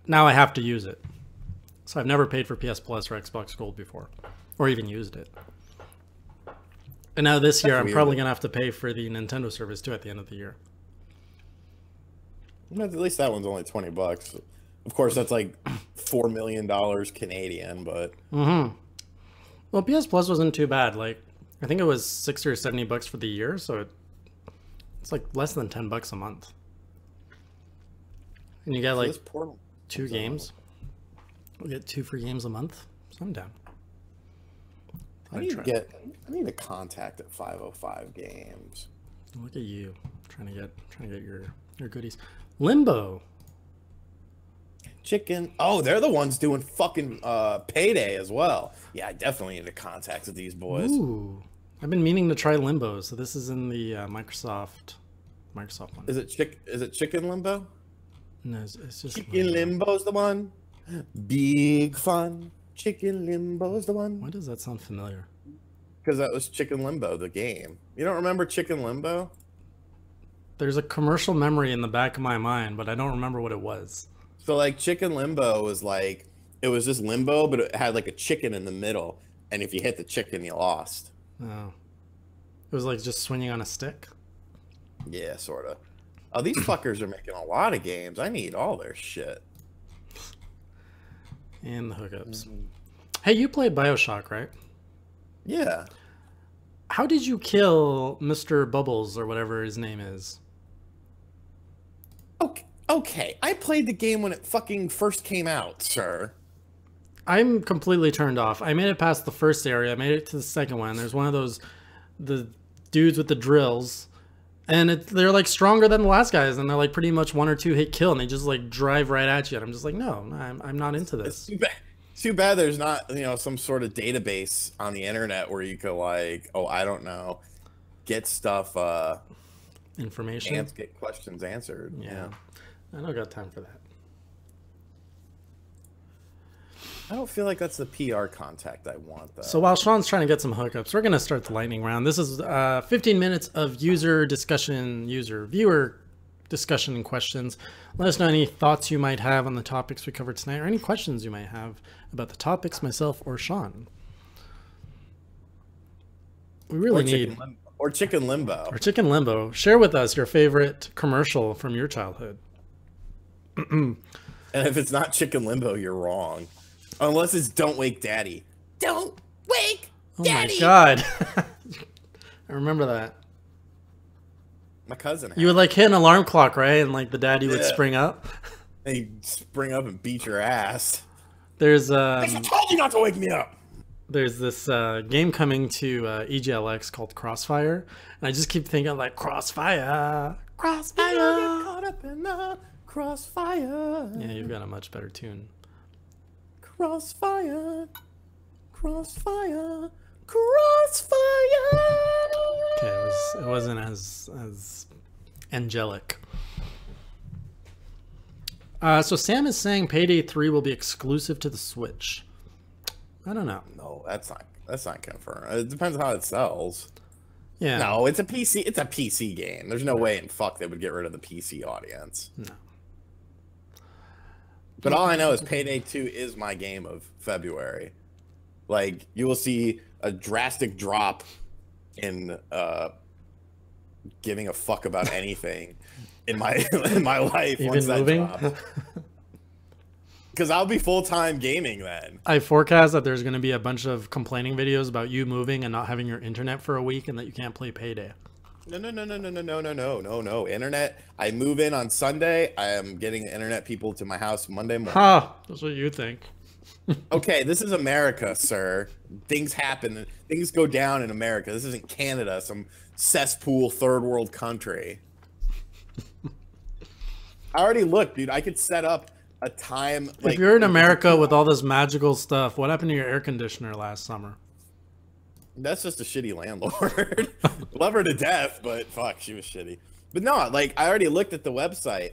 now I have to use it. So I've never paid for PS Plus or Xbox Gold before, or even used it. And now this year, I'm probably going to have to pay for the Nintendo service too at the end of the year. At least that one's only $20. Of course, that's like $4 million Canadian, but... Mm-hmm. Well, PS Plus wasn't too bad. Like, I think it was $60 or $70 for the year, so it's like less than $10 a month. And you get like 2 games. You get 2 free games a month. So I'm down. I need to contact at 505 Games. Look at you trying to get your goodies. Limbo. Chicken. Oh, they're the ones doing fucking Payday as well. Yeah, I definitely need to contact with these boys. Ooh, I've been meaning to try Limbo. So this is in the Microsoft one. Is it Chicken Limbo? No, it's just Chicken Limbo's the one. Big fun. Chicken Limbo's the one. Why does that sound familiar? Because that was Chicken Limbo, the game. You don't remember Chicken Limbo? There's a commercial memory in the back of my mind, but I don't remember what it was. So like Chicken Limbo was like, it was just limbo, but it had like a chicken in the middle. And if you hit the chicken, you lost. Oh. It was like just swinging on a stick? Yeah, sort of. Oh, these fuckers are making a lot of games. I need all their shit. And the hookups. Mm-hmm. Hey, you played BioShock, right? Yeah. How did you kill Mr. Bubbles or whatever his name is? Okay, I played the game when it fucking first came out, sir. I'm completely turned off. I made it past the first area. I made it to the second one. There's one of those, the dudes with the drills. And they're like stronger than the last guys. And they're like pretty much 1 or 2 hit kill. And they just like drive right at you. And I'm just like, no, I'm not into this. It's too bad there's not, some sort of database on the internet where you could like, I don't know, get stuff, information, get questions answered. Yeah. I don't got time for that. I don't feel like that's the PR contact I want, though. So while Shawn's trying to get some hookups, we're going to start the lightning round. This is 15 minutes of viewer discussion and questions. Let us know any thoughts you might have on the topics we covered tonight, or any questions you might have about the topics, myself or Shawn. We really need... Or Chicken Limbo. Or Chicken Limbo. Share with us your favorite commercial from your childhood. And if it's not Chicken Limbo, you're wrong. Unless it's Don't Wake Daddy. Don't Wake Daddy! Oh my god. I remember that. My cousin had. You would like hit an alarm clock, right? And like the daddy would spring up. And he'd spring up and beat your ass. There's I told you not to wake me up! There's this game coming to EGLX called Crossfire. And I just keep thinking like, Crossfire! Crossfire! You get caught up in the crossfire. Yeah, you've got a much better tune. Crossfire, crossfire, crossfire. Okay, it wasn't as angelic. So Sam is saying Payday 3 will be exclusive to the Switch. I don't know. No, that's not confirmed. It depends on how it sells. Yeah. No, it's a PC. It's a PC game. There's no way in fuck they would get rid of the PC audience. No. But all I know is Payday 2 is my game of February. Like you will see a drastic drop in giving a fuck about anything in my life. Even once that moving? drops. Because I'll be full-time gaming then. I forecast that there's going to be a bunch of complaining videos about you moving and not having your internet for a week and that you can't play Payday. No. Internet. I move in on Sunday. I am getting internet people to my house Monday morning. Ha! That's what you think. Okay, this is America, sir. Things happen. Things go down in America. This isn't Canada, some cesspool third world country. I already looked, dude. I could set up a time. Like, if you're in America with all this magical stuff, what happened to your air conditioner last summer? That's just a shitty landlord. Love her to death, but fuck, she was shitty. But no, like I already looked at the website.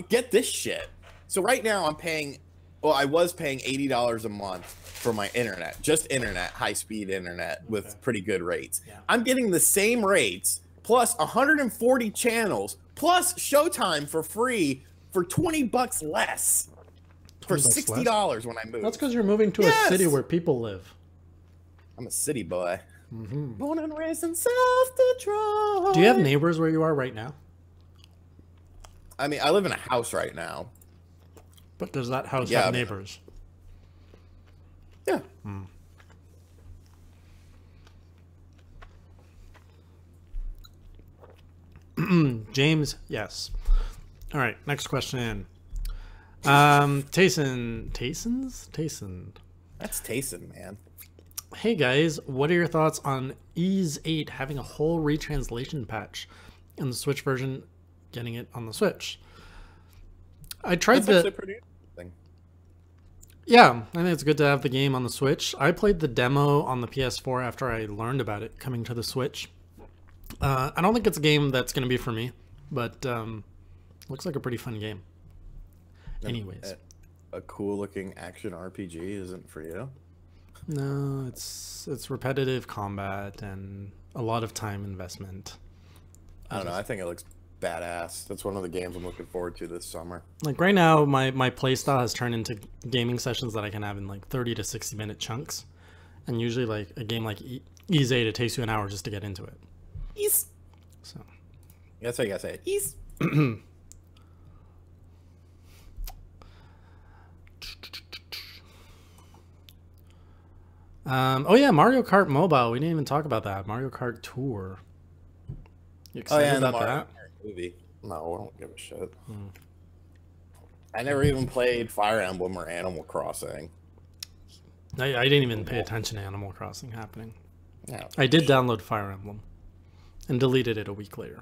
Get this shit. So right now I'm paying. Well, I was paying $80 a month for my internet, just internet, high-speed internet with pretty good rates. Yeah. I'm getting the same rates plus 140 channels plus Showtime for free for $20 less. For $60 when I move. That's because you're moving to a city where people live. I'm a city boy. Born and raised in South Detroit. Do you have neighbors where you are right now? I mean, I live in a house right now. But does that house have neighbors? Yeah. James, yes. All right, next question. Tayson. That's Tayson, man. Hey guys, what are your thoughts on Ease 8 having a whole retranslation patch and the Switch version getting it on the Switch? I tried That's actually pretty interesting. Yeah, I think it's good to have the game on the Switch. I played the demo on the PS4 after I learned about it coming to the Switch. I don't think it's a game that's going to be for me, but looks like a pretty fun game. Anyways. A cool looking action RPG isn't for you? No, it's repetitive combat and a lot of time investment. I don't know. I think it looks badass. That's one of the games I'm looking forward to this summer. Like right now, my play style has turned into gaming sessions that I can have in like 30 to 60 minute chunks. And usually like a game like Ease 8, it takes you an hour just to get into it. Ease. So. That's how you gotta say it. Ease. Oh yeah, Mario Kart Mobile. We didn't even talk about that. Mario Kart Tour. You excited about that? Movie. No, I don't give a shit. I never even played Fire Emblem or Animal Crossing. I didn't even pay attention to Animal Crossing happening. Yeah, I did download Fire Emblem and deleted it a week later.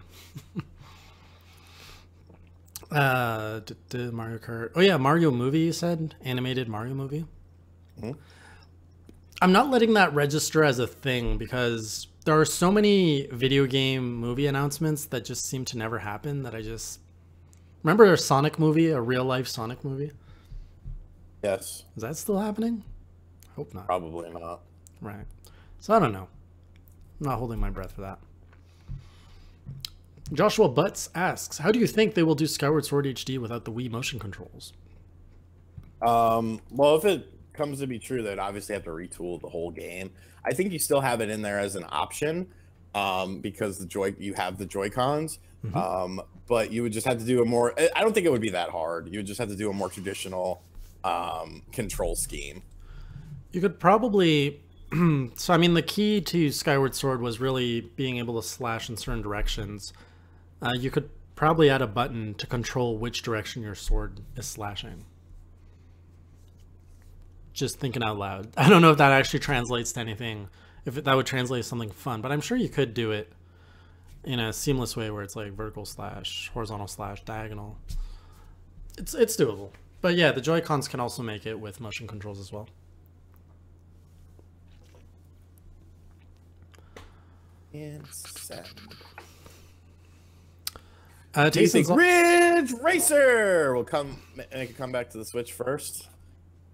Mario Kart. Oh yeah, Mario movie. You said animated Mario movie. I'm not letting that register as a thing because there are so many video game movie announcements that just seem to never happen that I just remember a Sonic movie, a real life Sonic movie. Yes. Is that still happening? I hope not. Probably not. Right. So I don't know. I'm not holding my breath for that. Joshua Butts asks, how do you think they will do Skyward Sword HD without the Wii motion controls? Well, if it comes to be true, they'd obviously have to retool the whole game. I think you still have it in there as an option because you have the Joy-Cons, but you would just have to do a more. I don't think it would be that hard. You would just have to do a more traditional control scheme. You could probably. So I mean, the key to Skyward Sword was really being able to slash in certain directions. You could probably add a button to control which direction your sword is slashing. Just thinking out loud. I don't know if that actually translates to anything, if that would translate to something fun, but I'm sure you could do it in a seamless way where it's like vertical slash, horizontal slash, diagonal. It's doable. But yeah, the Joy-Cons can also make it with motion controls as well. And send. Do you think Ridge Racer will make a comeback to the Switch first?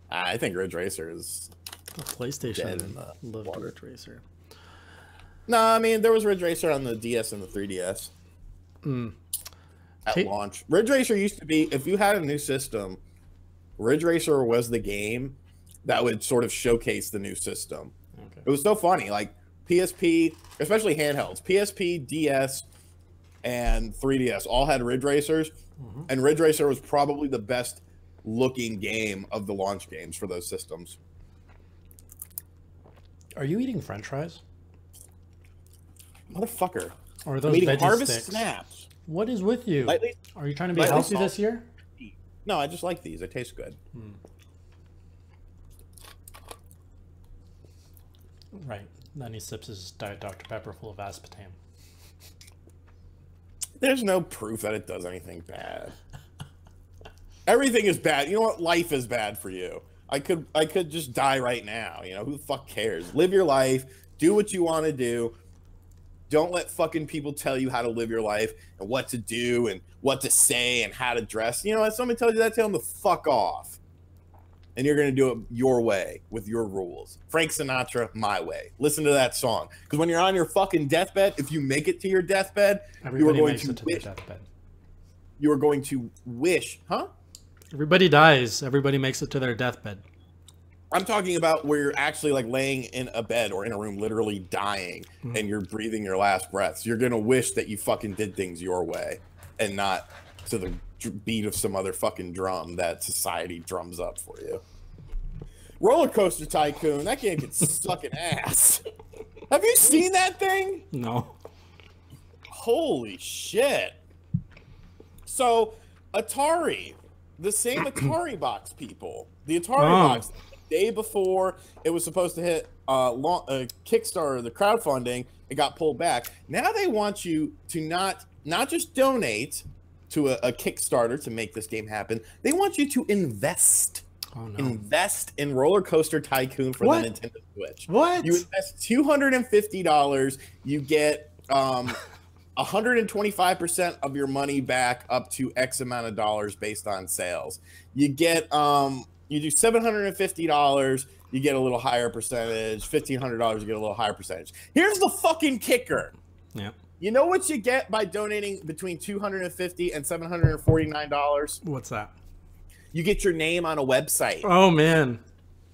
I think Ridge Racer is the PlayStation loved Ridge Racer. No, I mean there was Ridge Racer on the DS and the 3DS at launch. Ridge Racer used to be, if you had a new system, Ridge Racer was the game that would sort of showcase the new system. Okay. It was so funny. Like PSP, especially handhelds, PSP, DS, and 3DS all had Ridge Racers, and Ridge Racer was probably the best looking game of the launch games for those systems. Are you eating French fries? Motherfucker. Or are those I'm eating veggie Harvest sticks? Snaps. What is with you? Are you trying to be lightly healthy salted. this year? No, I just like these. They taste good. Right. Then he sips his Diet Dr. Pepper full of aspartame. There's no proof that it does anything bad. Everything is bad. You know what? Life is bad for you. I could just die right now. You know, who the fuck cares? Live your life. Do what you want to do. Don't let fucking people tell you how to live your life and what to do and what to say and how to dress. You know, if somebody tells you that, tell them to fuck off. And you're going to do it your way with your rules. Frank Sinatra, My Way. Listen to that song. Because when you're on your fucking deathbed, if you make it to your deathbed, Everybody makes it to their deathbed. You are going to wish, huh? Everybody dies. Everybody makes it to their deathbed. I'm talking about where you're actually like laying in a bed or in a room literally dying and you're breathing your last breaths. You're going to wish that you fucking did things your way and not to the beat of some other fucking drum that society drums up for you. Roller Coaster Tycoon, that game can suck an ass. Have you seen that thing? No. Holy shit. So, Atari, the same Atari box people, the Atari box, the day before it was supposed to hit Kickstarter, the crowdfunding, it got pulled back. Now they want you to not just donate to a Kickstarter to make this game happen. They want you to invest. Oh, no. Invest in Roller Coaster Tycoon for the Nintendo Switch. What? You invest $250. You get 125% of your money back up to X amount of dollars based on sales. You get you do $750. You get a little higher percentage. $1,500. You get a little higher percentage. Here's the fucking kicker. Yeah. You know what you get by donating between $250 and $749? What's that? You get your name on a website. Oh, man.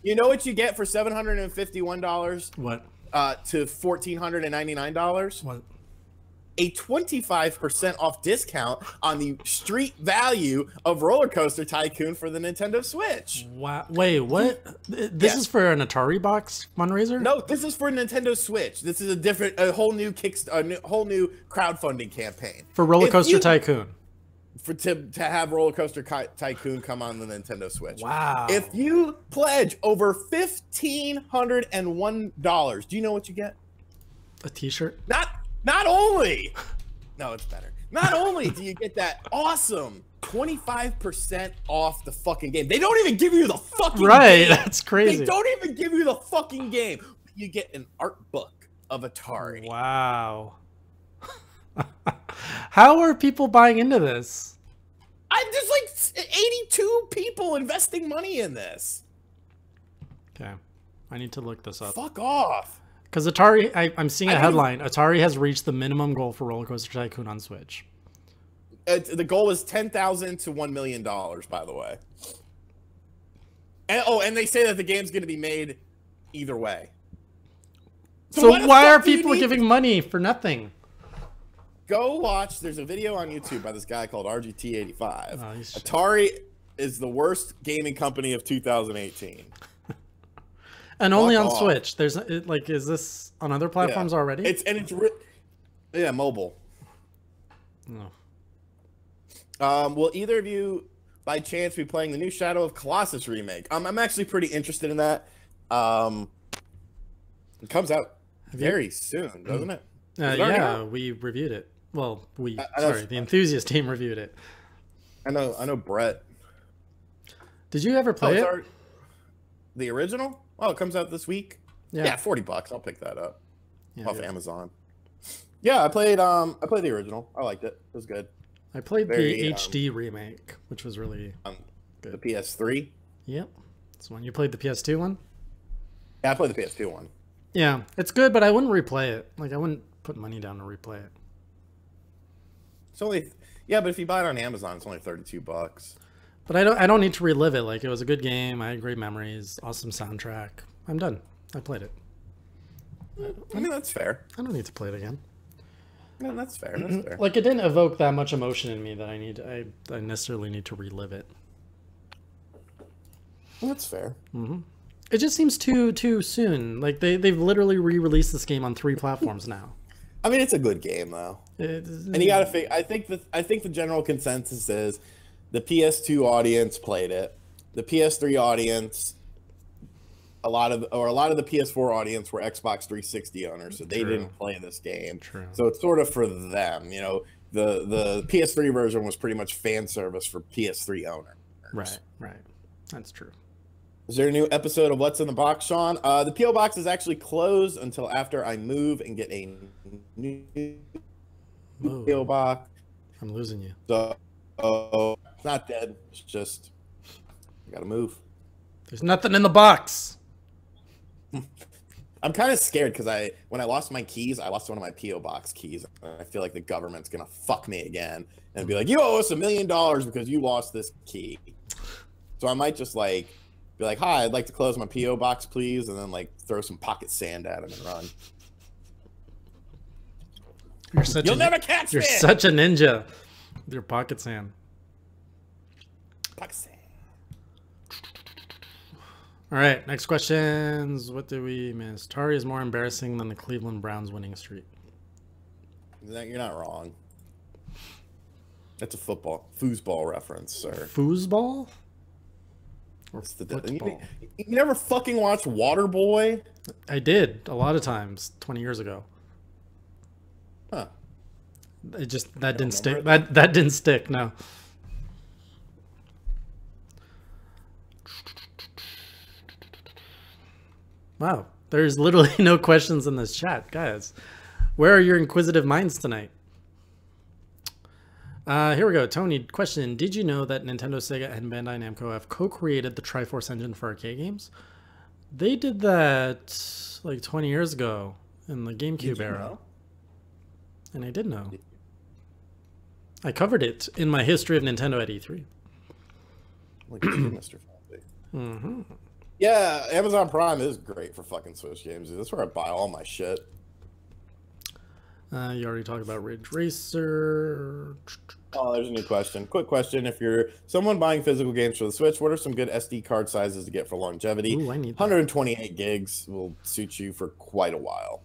You know what you get for $751? What? To $1,499? What? A 25% off discount on the street value of Roller Coaster Tycoon for the Nintendo Switch. Wow. Wait, what? This is for an Atari box fundraiser? No, this is for Nintendo Switch. This is a whole new whole new crowdfunding campaign For Roller Coaster Tycoon. To have Roller Coaster Tycoon come on the Nintendo Switch. Wow. If you pledge over $1,501, do you know what you get? A t-shirt? Not only, no, it's better. Not only do you get that awesome 25% off the fucking game, they don't even give you the fucking game. That's crazy. They don't even give you the fucking game. You get an art book of Atari. Wow. How are people buying into this? There's like 82 people investing money in this. Okay. I need to look this up. Fuck off. Because Atari, I'm seeing a headline. Atari has reached the minimum goal for Roller Coaster Tycoon on Switch. The goal is $10,000 to $1 million, by the way. And they say that the game's going to be made either way. So why are people giving money for nothing? Go watch. There's a video on YouTube by this guy called RGT85. Oh, Atari is the worst gaming company of 2018. And only on Switch. There's like, is this on other platforms already? It's mobile. No. Will either of you, by chance, be playing the new Shadow of Colossus remake? I'm actually pretty interested in that. It comes out very soon, doesn't it? Yeah, we reviewed it. Well, the enthusiast team reviewed it. I know Brett. Did you ever play it? The original? Oh, it comes out this week. Yeah, $40. I'll pick that up off Amazon. Yeah, I played the original. I liked it. It was good. I played the HD remake, which was really good. The PS3. Yep, that's one. You played the PS2 one? Yeah, I played the PS2 one. Yeah, it's good, but I wouldn't replay it. Like, I wouldn't put money down to replay it. It's only but if you buy it on Amazon, it's only $32. But I don't need to relive it. Like, it was a good game. I had great memories, awesome soundtrack. I'm done. I played it. I mean, that's fair. I don't need to play it again. No, that's fair. That's fair. Like, it didn't evoke that much emotion in me that I necessarily need to relive it. That's fair. It just seems too soon. Like, they've literally re-released this game on 3 platforms now. I mean, it's a good game though, and you gotta think. I think the general consensus is the PS2 audience played it. The PS3 audience, a lot of the PS4 audience were Xbox 360 owners, so they didn't play this game. True. So it's sort of for them. You know, the PS3 version was pretty much fan service for PS3 owners. Right. That's true. Is there a new episode of What's in the Box, Sean? The P.O. Box is actually closed until after I move and get a new P.O. Box. I'm losing you. So, it's not dead. It's just, I gotta move. There's nothing in the box. I'm kind of scared because when I lost my keys, I lost one of my P.O. Box keys. I feel like the government's gonna fuck me again and be like, you owe us $1 million because you lost this key. So I might just like, be like, hi, I'd like to close my P.O. Box, please, and then like throw some pocket sand at him and run. You'll never catch me! You're such a ninja with your pocket sand. Pocket sand. All right, next questions. What did we miss? Tari is more embarrassing than the Cleveland Browns winning streak. You're not wrong. That's a foosball reference, sir. Foosball? You never fucking watched Waterboy? I did a lot of times 20 years ago. Huh. It just that didn't stick. That didn't stick. No. Wow, there's literally no questions in this chat, guys. Where are your inquisitive minds tonight? Here we go. Tony, question. Did you know that Nintendo, Sega, and Bandai Namco have co-created the Triforce engine for arcade games? They did that like 20 years ago in the GameCube era. Know? And I did know. I covered it in my history of Nintendo at E3. Look at you, Mr. Fancy. Yeah, Amazon Prime is great for fucking Switch games. That's where I buy all my shit. You already talked about Ridge Racer. Oh, there's a new question. Quick question. If you're someone buying physical games for the Switch, what are some good SD card sizes to get for longevity? Ooh, I need that. 128 gigs will suit you for quite a while.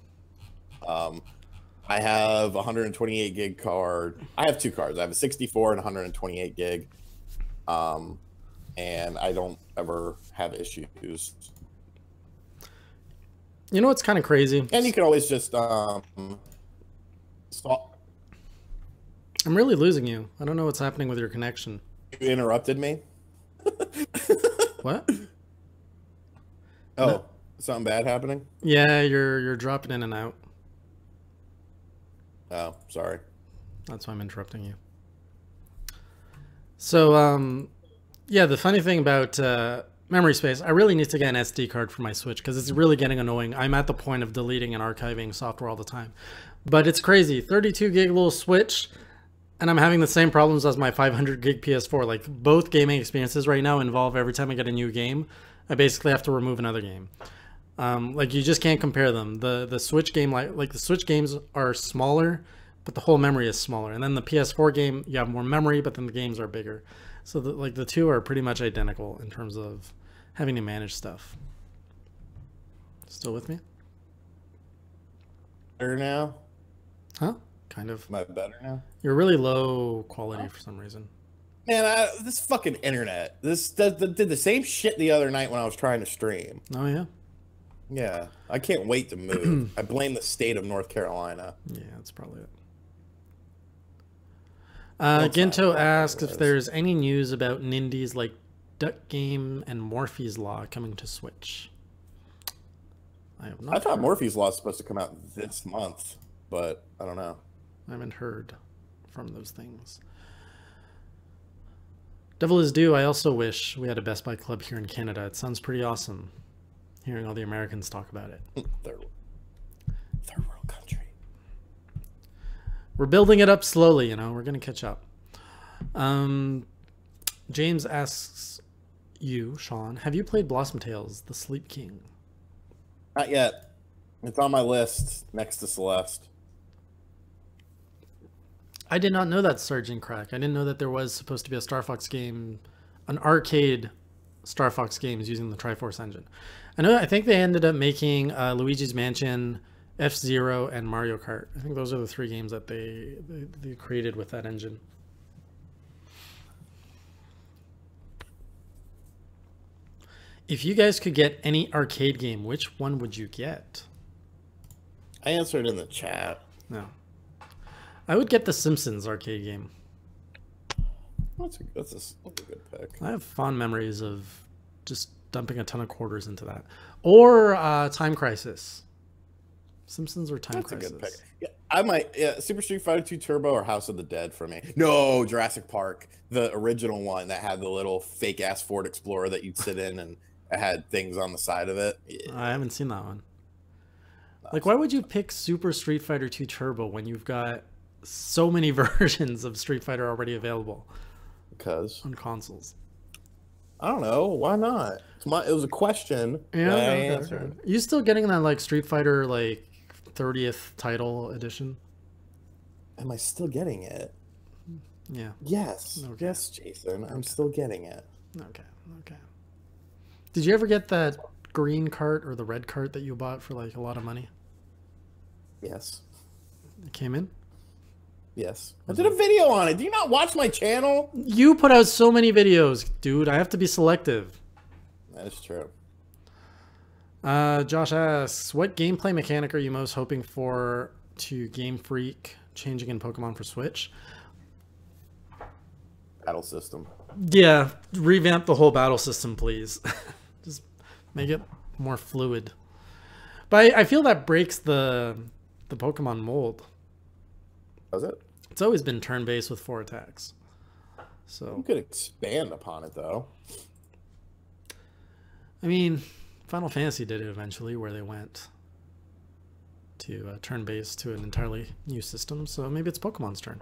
I have a 128 gig card. I have 2 cards. I have a 64 and 128 gig. And I don't ever have issues. You know what's kind of crazy? And you can always just stop. I'm really losing you. I don't know what's happening with your connection. You interrupted me. What? Oh, no. Something bad happening? Yeah, you're dropping in and out. Oh, sorry. That's why I'm interrupting you. So, yeah, the funny thing about memory space, I really need to get an SD card for my Switch because it's really getting annoying. I'm at the point of deleting and archiving software all the time. But it's crazy. 32 gig little Switch, and I'm having the same problems as my 500 gig PS4. Like, both gaming experiences right now involve every time I get a new game, I basically have to remove another game. Like, you just can't compare them. The Switch game, like the Switch games are smaller, but the whole memory is smaller. And then the PS4 game, you have more memory, but then the games are bigger. So the two are pretty much identical in terms of having to manage stuff. Still with me? Better now? Huh? Kind of. Am I better now? You're really low quality for some reason. Man, this fucking internet. This did the same shit the other night when I was trying to stream. Oh, yeah? Yeah. I can't wait to move. I blame the state of North Carolina. Yeah, that's probably it. Ginto asks if there's any news about Nindies like Duck Game and Morphe's Law coming to Switch. I have not. I thought Morphe's Law is supposed to come out this month, but I don't know. I haven't heard from those things. Devil is Due. I also wish we had a Best Buy club here in Canada. It sounds pretty awesome hearing all the Americans talk about it. Third world country. We're building it up slowly, you know. We're going to catch up. James asks you, Shawn, have you played Blossom Tales, The Sleep King? Not yet. It's on my list next to Celeste. I did not know that, Sergeant Crack. I didn't know that there was supposed to be a Star Fox game, an arcade Star Fox games using the Triforce engine. I think they ended up making Luigi's Mansion, F-Zero, and Mario Kart. I think those are the 3 games that they created with that engine. If you guys could get any arcade game, which one would you get? I answered in the chat. No. I would get the Simpsons arcade game. That's a good pick. I have fond memories of just dumping a ton of quarters into that. Or Time Crisis. Simpsons or Time Crisis. That's a good pick. Yeah, I might. Yeah, Super Street Fighter 2 Turbo or House of the Dead for me. No, Jurassic Park, the original one that had the little fake ass Ford Explorer that you'd sit in and it had things on the side of it. Yeah. I haven't seen that one. Like, why would you pick Super Street Fighter 2 Turbo when you've got so many versions of Street Fighter already available? Because on consoles. I don't know. Why not? It was a question. Yeah, I answered. You still getting that like Street Fighter like 30th title edition? Am I still getting it? Yeah. Yes. Okay. Yes, Jason. I'm still getting it. Okay. Did you ever get that green cart or the red cart that you bought for like a lot of money? Yes. It came in? Yes. I did a video on it. Do you not watch my channel? You put out so many videos, dude. I have to be selective. That is true. Josh asks, what gameplay mechanic are you most hoping for to Game Freak changing in Pokemon for Switch? Battle system. Yeah, revamp the whole battle system, please. Just make it more fluid. But I feel that breaks the Pokemon mold. Does it? It's always been turn-based with 4 attacks. So you could expand upon it, though. I mean, Final Fantasy did it eventually, where they went to turn-based to an entirely new system. So maybe it's Pokemon's turn.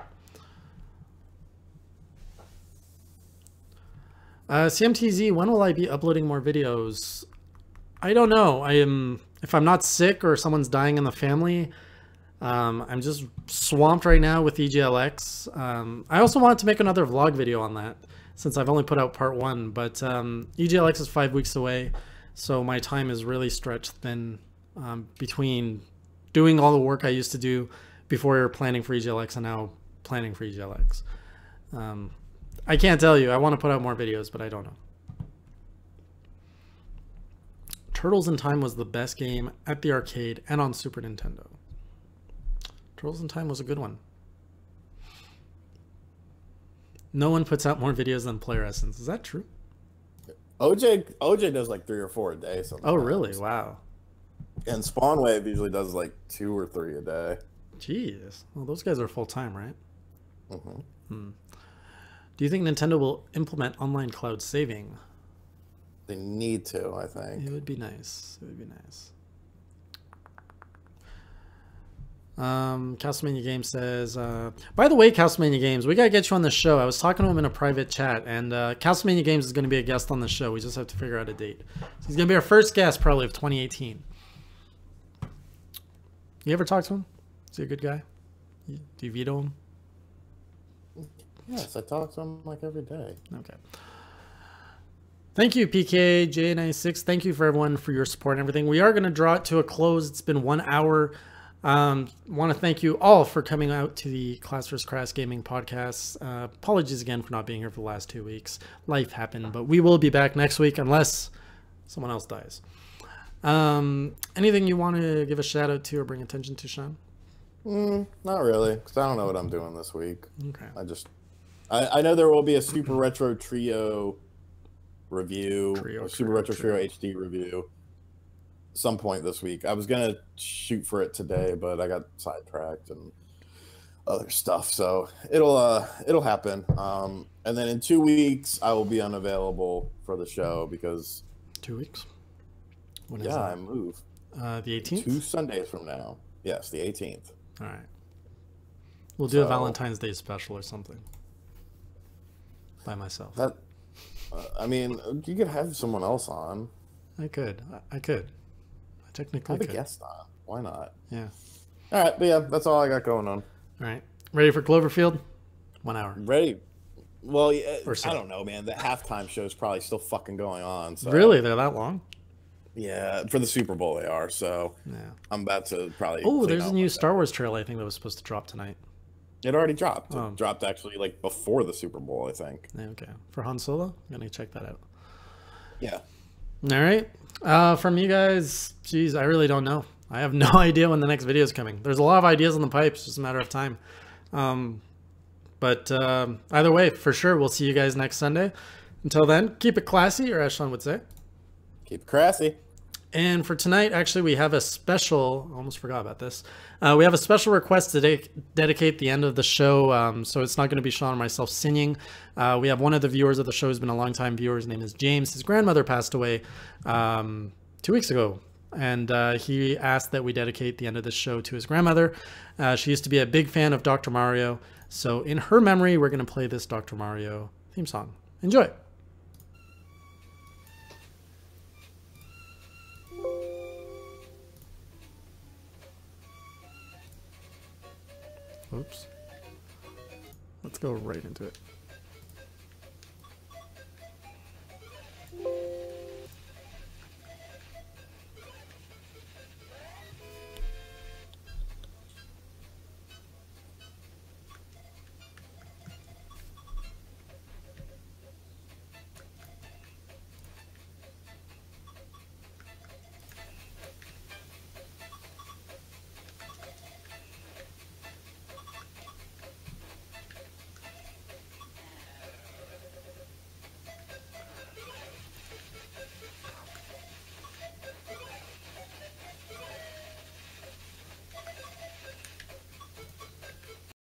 CMTZ, when will I be uploading more videos? I don't know. If I'm not sick or someone's dying in the family, I'm just swamped right now with EGLX. I also wanted to make another vlog video on that since I've only put out part 1, but EGLX is 5 weeks away, so my time is really stretched thin between doing all the work I used to do before planning for EGLX and now planning for EGLX. I can't tell you. I want to put out more videos, but I don't know. Turtles in Time was the best game at the arcade and on Super Nintendo. Turtles in Time was a good one. No one puts out more videos than Player Essence. Is that true? OJ does like 3 or 4 a day sometimes. Oh, really? Wow. And Spawn Wave usually does like 2 or 3 a day. Jeez. Well, those guys are full-time, right? Mm-hmm. Do you think Nintendo will implement online cloud saving? They need to, I think. It would be nice. It would be nice. Castlemania Games says, by the way, Castlemania Games, we got to get you on the show. I was talking to him in a private chat, and Castlemania Games is going to be a guest on the show. We just have to figure out a date. So he's going to be our first guest probably of 2018. You ever talk to him? Is he a good guy? Do you veto him? Yes, I talk to him like every day. Okay. Thank you, PK, J96. Thank you for everyone for your support and everything. We are going to draw it to a close. It's been 1 hour. Want to thank you all for coming out to the Class vs. Crass Gaming podcast. Apologies again for not being here for the last 2 weeks. Life happened, but we will be back next week unless someone else dies. Anything you want to give a shout out to or bring attention to, Shawn? Not really, because I don't know what I'm doing this week. Okay. I know there will be a Super Retro Trio review, Super Retro Trio HD review some point this week. I was gonna shoot for it today, but I got sidetracked and other stuff, so it'll happen. And then in 2 weeks I will be unavailable for the show because 2 weeks. When is yeah, that? I move. The 18th. 2 Sundays from now. Yes, the 18th. All right. We'll do a Valentine's Day special or something. By myself. I mean, you could have someone else on. I could. I could. I technically Have a could. guest on. Why not? Yeah. All right, but yeah, that's all I got going on. All right. Ready for Cloverfield? 1 hour Ready? Well, yeah, or so. I don't know, man. The halftime show is probably still fucking going on. So Really? They're that long? yeah, for the Super Bowl they are. So Yeah. I'm about to probably. Oh, clean there's a out new my Star Wars trailer I think that was supposed to drop tonight. It already dropped. Oh. It dropped actually like before the Super Bowl, I think. Yeah, okay. For Han Solo? I'm going to check that out. Yeah. All right. From you guys, geez, I really don't know. I have no idea when the next video is coming. There's a lot of ideas on the pipes, just a matter of time. But either way, for sure, we'll see you guys next Sunday. Until then, keep it classy, or as Shawn would say. Keep it classy. And for tonight, actually, we have a special, almost forgot about this. We have a special request to dedicate the end of the show. So it's not going to be Shawn or myself singing. We have one of the viewers of the show who's been a longtime viewer. His name is James. His grandmother passed away 2 weeks ago. And he asked that we dedicate the end of the show to his grandmother. She used to be a big fan of Dr. Mario. So in her memory, we're going to play this Dr. Mario theme song. Enjoy. Oops. Let's go right into it.